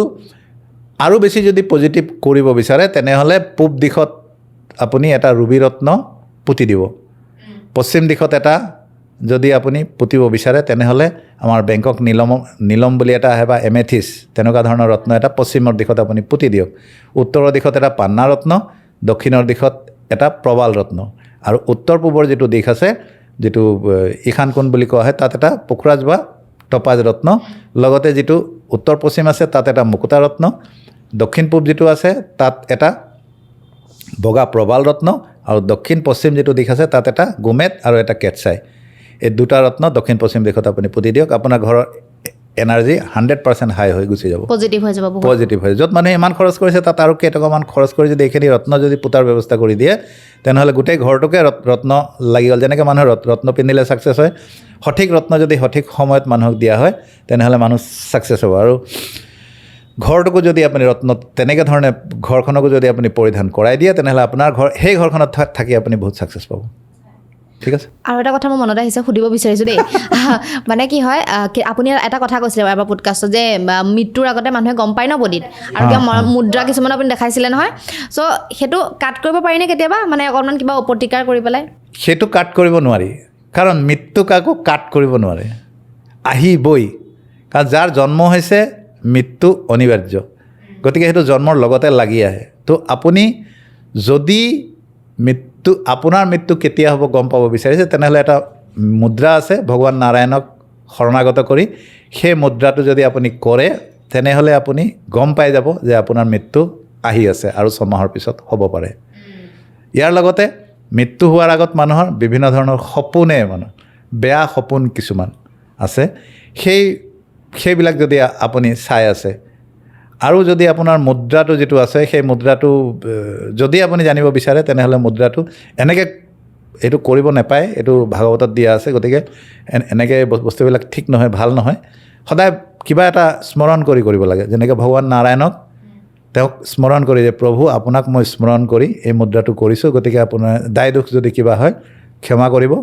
আৰু বেছি যদি পজিটিভ কৰিব বিচাৰে তেনেহ'লে পূব দিশত আপুনি এটা ৰুবি ৰত্ন পুতি দিব, পশ্চিম দিশত এটা যদি আপুনি পুতিব বিচাৰে তেনেহ'লে আমাৰ বেংকক নীলম বুলি এটা আহে বা এমেথিছ তেনেকুৱা ধৰণৰ ৰত্ন এটা পশ্চিমৰ দিশত আপুনি পুতি দিয়ক, উত্তৰৰ দিশত এটা পান্না ৰত্ন, দক্ষিণৰ দিশত এটা প্ৰবাল ৰত্ন, আৰু উত্তৰ পূবৰ যিটো দিশ আছে যিটো ঈশান কোণ বুলি কোৱা হয় তাত এটা পোখৰাজ বা টপাজ ৰত্ন, লগতে যিটো উত্তৰ পশ্চিম আছে তাত এটা মুকুতা ৰত্ন, দক্ষিণ পূব যিটো আছে তাত এটা বগা প্ৰবাল ৰত্ন, আৰু দক্ষিণ পশ্চিম যিটো দিশ আছে তাত এটা গোমেট আৰু এটা কেটচাই, এই দুটা ৰত্ন দক্ষিণ পশ্চিম দিশত আপুনি পুতি দিয়ক। আপোনাৰ ঘৰৰ এনাৰ্জি 100% হাই হৈ গুচি যাব, পজিটিভ হৈ যাব বহুত। পজিটিভ হয়। য'ত মানুহে ইমান খৰচ কৰিছে তাত আৰু কেইটকামান খৰচ কৰি যদি এইখিনি ৰত্ন যদি পুতাৰ ব্যৱস্থা কৰি দিয়ে তেনেহ'লে গোটেই ঘৰটোকে ৰত্ন লাগি গ'ল। যেনেকৈ মানুহে ৰত্ন পিন্ধিলে ছাকচেছ হয়, সঠিক ৰত্ন যদি সঠিক সময়ত মানুহক দিয়া হয় তেনেহ'লে মানুহ ছাকচেছ হ'ব। আৰু ঘৰটোকো যদি আপুনি ৰত্ন তেনেকৈ ধৰণে ঘৰখনকো যদি আপুনি পৰিধান কৰাই দিয়ে তেনেহ'লে আপোনাৰ সেই ঘৰখনত থাকি আপুনি বহুত ছাকচেছ পাব। ঠিক আছে। আৰু এটা কথা মোৰ মনত আহিছে সুধিব বিচাৰিছোঁ দেই, মানে কি হয় আপুনি এটা কথা কৈছিলে এবাৰ পডকাষ্টত যে মৃত্যুৰ আগতে মানুহে গম পায় ন বডিত, আৰু কিবা মুদ্ৰা কিছুমান আপুনি দেখাইছিলে নহয়, চ' সেইটো কাট কৰিব পাৰিনে কেতিয়াবা, মানে অকণমান কিবা প্ৰতিকাৰ কৰি পেলাই? সেইটো কাট কৰিব নোৱাৰি, কাৰণ মৃত্যু কাকো কাট কৰিব নোৱাৰে, আহিবই। কাৰণ যাৰ জন্ম হৈছে মৃত্যু অনিবাৰ্য, গতিকে সেইটো জন্মৰ লগতে লাগি আহে। তো আপুনি যদি আপোনাৰ মৃত্যু কেতিয়া হ'ব গম পাব বিচাৰিছে তেনেহ'লে এটা মুদ্ৰা আছে ভগৱান নাৰায়ণক শৰণাগত কৰি, সেই মুদ্ৰাটো যদি আপুনি কৰে তেনেহ'লে আপুনি গম পাই যাব যে আপোনাৰ মৃত্যু আহি আছে আৰু 6 মাহৰ পিছত হ'ব পাৰে। ইয়াৰ লগতে মৃত্যু হোৱাৰ আগত মানুহৰ বিভিন্ন ধৰণৰ সপোনে বেয়া সপোন কিছুমান আছে, সেইবিলাক যদি আপুনি চাই আছে, আৰু যদি আপোনাৰ মুদ্ৰাটো যিটো আছে সেই মুদ্ৰাটো যদি আপুনি জানিব বিচাৰে তেনেহ'লে মুদ্ৰাটো এনেকৈ এইটো কৰিব নাপায়, এইটো ভাগৱতত দিয়া আছে, গতিকে এনেকৈ বস্তুবিলাক ঠিক নহয়, ভাল নহয়। সদায় কিবা এটা স্মৰণ কৰিব লাগে, যেনেকৈ ভগৱান নাৰায়ণক তেওঁক স্মৰণ কৰি যে প্ৰভু আপোনাক মই স্মৰণ কৰি এই মুদ্ৰাটো কৰিছোঁ, গতিকে আপোনাৰ দায় দোষ যদি কিবা হয় ক্ষমা কৰিব।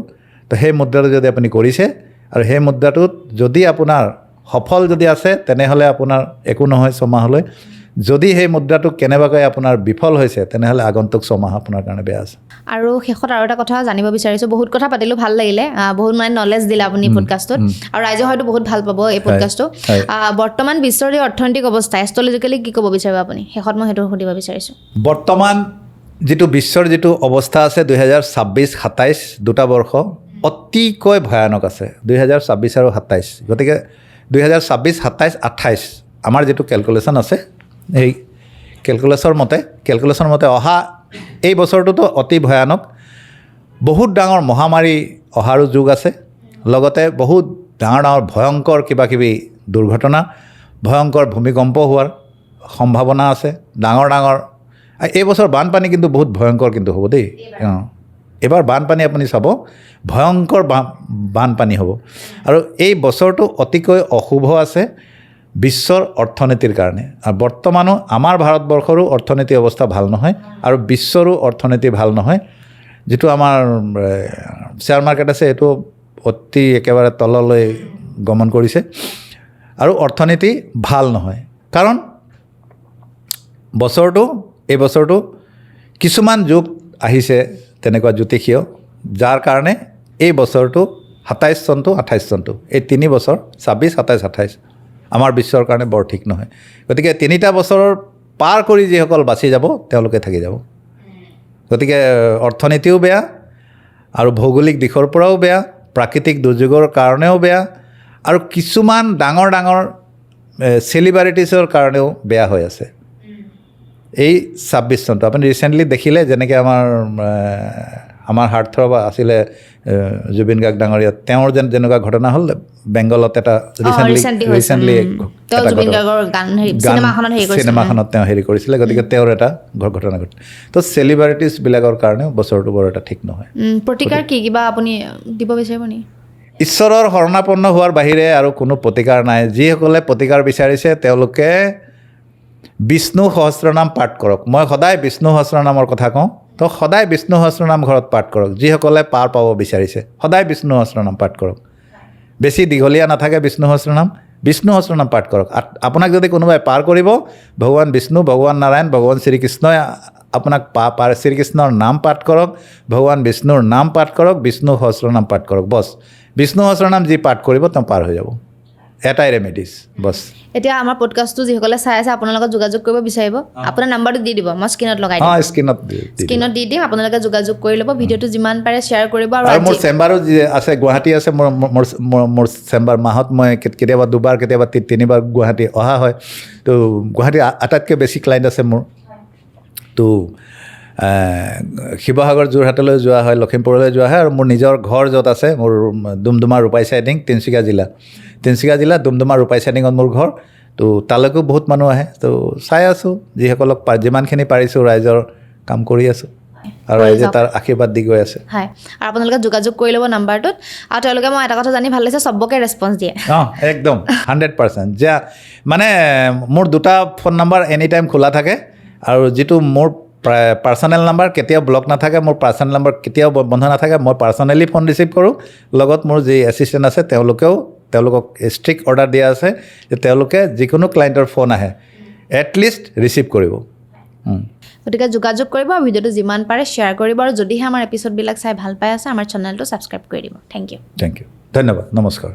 তো সেই মুদ্ৰাটো যদি আপুনি কৰিছে আৰু সেই মুদ্ৰাটোত যদি আপোনাৰ সফল যদি আছে তেনেহ'লে আপোনাৰ একো নহয় 6 মাহলৈ, যদি সেই মুদ্ৰাটো কেনেবাকৈ আপোনাৰ বিফল হৈছে তেনেহ'লে আগন্তুক 6 মাহ আপোনাৰ কাৰণে বেয়া আছে। আৰু শেষত আৰু এটা কথা জানিব বিচাৰিছোঁ, বহুত কথা পাতিলোঁ, ভাল লাগিলে, বহুত মানে নলেজ দিলে আপুনি পডকাষ্টটোত, আৰু ৰাইজে হয়তো বহুত ভাল পাব এই পডকাষ্টটো। বৰ্তমান বিশ্বৰ এই অৰ্থনৈতিক অৱস্থা এষ্ট্ৰলজিকেলি কি ক'ব বিচাৰিব আপুনি? শেষত মই সেইটো সুধিব বিচাৰিছোঁ। বৰ্তমান যিটো বিশ্বৰ যিটো অৱস্থা আছে 2026-27 দুটা বৰ্ষ অতিকৈ ভয়ানক আছে, 2026 আৰু 27। গতিকে 2026, 27, 28 আমাৰ যিটো কেলকুলেশ্যন আছে এই কেলকুলেশ্যন মতে অহা এই বছৰটোতো অতি ভয়ানক, বহুত ডাঙৰ মহামাৰী অহাৰো যুগ আছে, লগতে বহুত ডাঙৰ ভয়ংকৰ কিবাকিবি দুৰ্ঘটনা, ভয়ংকৰ ভূমিকম্প হোৱাৰ সম্ভাৱনা আছে, ডাঙৰ এই বছৰ বানপানী কিন্তু বহুত ভয়ংকৰ কিন্তু হ'ব দেই। এইবাৰ বানপানী আপুনি চাব, ভয়ংকৰ বানপানী হ'ব। আৰু এই বছৰটো অতিকৈ অশুভ আছে বিশ্বৰ অৰ্থনীতিৰ কাৰণে। আৰু বৰ্তমানো আমাৰ ভাৰতবৰ্ষৰো অৰ্থনীতি অৱস্থা ভাল নহয় আৰু বিশ্বৰো অৰ্থনীতি ভাল নহয়। যিটো আমাৰ শ্বেয়াৰ মাৰ্কেট আছে এইটো অতি একেবাৰে তললৈ গমন কৰিছে, আৰু অৰ্থনীতি ভাল নহয়। কাৰণ এই বছৰটো কিছুমান যুগ আহিছে তেনেকুৱা জ্যোতিষীয়, যাৰ কাৰণে এই বছৰটো 27 চনটো 28 চনটো এই 3 বছৰ 26, 27, 28 আমাৰ বিশ্বৰ কাৰণে বৰ ঠিক নহয়। গতিকে 3টা বছৰৰ পাৰ কৰি যিসকল বাচি যাব তেওঁলোকে থাকি যাব। গতিকে অৰ্থনীতিও বেয়া, আৰু ভৌগোলিক দিশৰ পৰাও বেয়া, প্ৰাকৃতিক দুৰ্যোগৰ কাৰণেও বেয়া, আৰু কিছুমান ডাঙৰ চেলিব্ৰিটিছৰ কাৰণেও বেয়া হৈ আছে এই 26 চনটো। আপুনি ৰিচেণ্টলি দেখিলে যেনেকৈ আমাৰ হাৰ্টথ্ৰব আছিলে জুবিন গাৰ্গ ডাঙৰীয়া, তেওঁৰ যেনেকুৱা ঘটনা হ'ল বেংগলত এটা ৰিচেণ্টলি চিনেমাখনত তেওঁ হেৰি কৰিছিলে, গতিকে তেওঁৰ এটা ঘটনা ঘটিল। তো চেলিব্ৰিটিছবিলাকৰ কাৰণেও বছৰটো বৰ এটা ঠিক নহয়। প্ৰতিকাৰ কি কিবা আপুনি দিব বিচাৰিব নেকি? ঈশ্বৰৰ শৰণাপন্ন হোৱাৰ বাহিৰে আৰু কোনো প্ৰতিকাৰ নাই। যিসকলে প্ৰতিকাৰ বিচাৰিছে তেওঁলোকে বিষ্ণু সহস্ৰনাম পাঠ কৰক। মই সদায় বিষ্ণু সহস্ৰনামৰ কথা কওঁ, তো সদায় বিষ্ণু সহস্ৰনাম ঘৰত পাঠ কৰক। যিসকলে পাৰ পাব বিচাৰিছে সদায় বিষ্ণু সহস্ৰনাম পাঠ কৰক। বেছি দীঘলীয়া নাথাকে বিষ্ণু সহস্ৰনাম, বিষ্ণু সহস্ৰনাম পাঠ কৰক আপোনাক যদি কোনোবাই পাৰ কৰিব ভগৱান বিষ্ণু ভগৱান নাৰায়ণ ভগৱান শ্ৰীকৃষ্ণই আপোনাক শ্ৰীকৃষ্ণৰ নাম পাঠ কৰক ভগৱান বিষ্ণুৰ নাম পাঠ কৰক বিষ্ণু সহস্ৰনাম পাঠ কৰক বছ বিষ্ণু সহস্ৰনাম যি পাঠ কৰিব তেওঁ পাৰ হৈ যাব এটাই ৰেমেডিজ বছ এতিয়া আমাৰ পডকাষ্টটো যিসকলে চাই আছে আপোনাৰ লগত যোগাযোগ কৰিব বিচাৰিব আপোনাৰ নাম্বাৰটো দি দিব মই স্ক্ৰীনত লগাই দিম স্ক্ৰীনত দি দিম আপোনালোকে যোগাযোগ কৰি ল'ব ভিডিঅ'টো যিমান পাৰে শ্বেয়াৰ কৰিব আৰু মোৰ চেম্বাৰো আছে গুৱাহাটী আছে মোৰ চেম্বাৰ মাহত মই কেতিয়াবা দুবাৰ কেতিয়াবা তিনিবাৰ গুৱাহাটী অহা হয় তো গুৱাহাটী আটাইতকৈ বেছি ক্লাইণ্ট আছে মোৰ তো শিৱসাগৰ যোৰহাটলৈ যোৱা হয় লখিমপুৰলৈ যোৱা হয় আৰু মোৰ নিজৰ ঘৰ য'ত আছে মোৰ ডুমডুমা ৰূপাই চাইডিং তিনিচুকীয়া জিলা ডুমডুমা ৰূপাই চাইডিঙত মোৰ ঘৰ তো তালৈকো বহুত মানুহ আহে তো চাই আছোঁ যিসকলক যিমানখিনি পাৰিছোঁ ৰাইজৰ কাম কৰি আছোঁ আৰু ৰাইজে তাৰ আশীৰ্বাদ দি গৈ আছে হয় আৰু আপোনালোকে যোগাযোগ কৰি ল'ব নাম্বাৰটোত আৰু তেওঁলোকে মই এটা কথা জানি ভাল লাগিছে চবকে ৰেছপঞ্চ দিয়ে একদম 100% যে মানে মোৰ দুটা ফোন নাম্বাৰ এনি টাইম খোলা থাকে আৰু যিটো মোৰ পাৰ্চনেল নাম্বাৰ কেতিয়াও ব্লক নাথাকে মোৰ পাৰ্চনেল নাম্বাৰ কেতিয়াও বন্ধ নাথাকে মই পাৰ্চনেলি ফোন ৰিচিভ কৰোঁ লগত মোৰ যি এছিষ্টেণ্ট আছে তেওঁলোকক ষ্ট্ৰিক্ট অৰ্ডাৰ দিয়া আছে যে তেওঁলোকে যিকোনো ক্লাইণ্টৰ ফোন আহে এটলিষ্ট ৰিচিভ কৰিব গতিকে যোগাযোগ কৰিব আৰু ভিডিঅ'টো যিমান পাৰে শ্বেয়াৰ কৰিব আৰু যদিহে আমাৰ এপিছ'ডবিলাক চাই ভাল পাই আছে আমাৰ চেনেলটো ছাবস্ক্ৰাইব কৰি দিব থেংক ইউ ধন্যবাদ নমস্কাৰ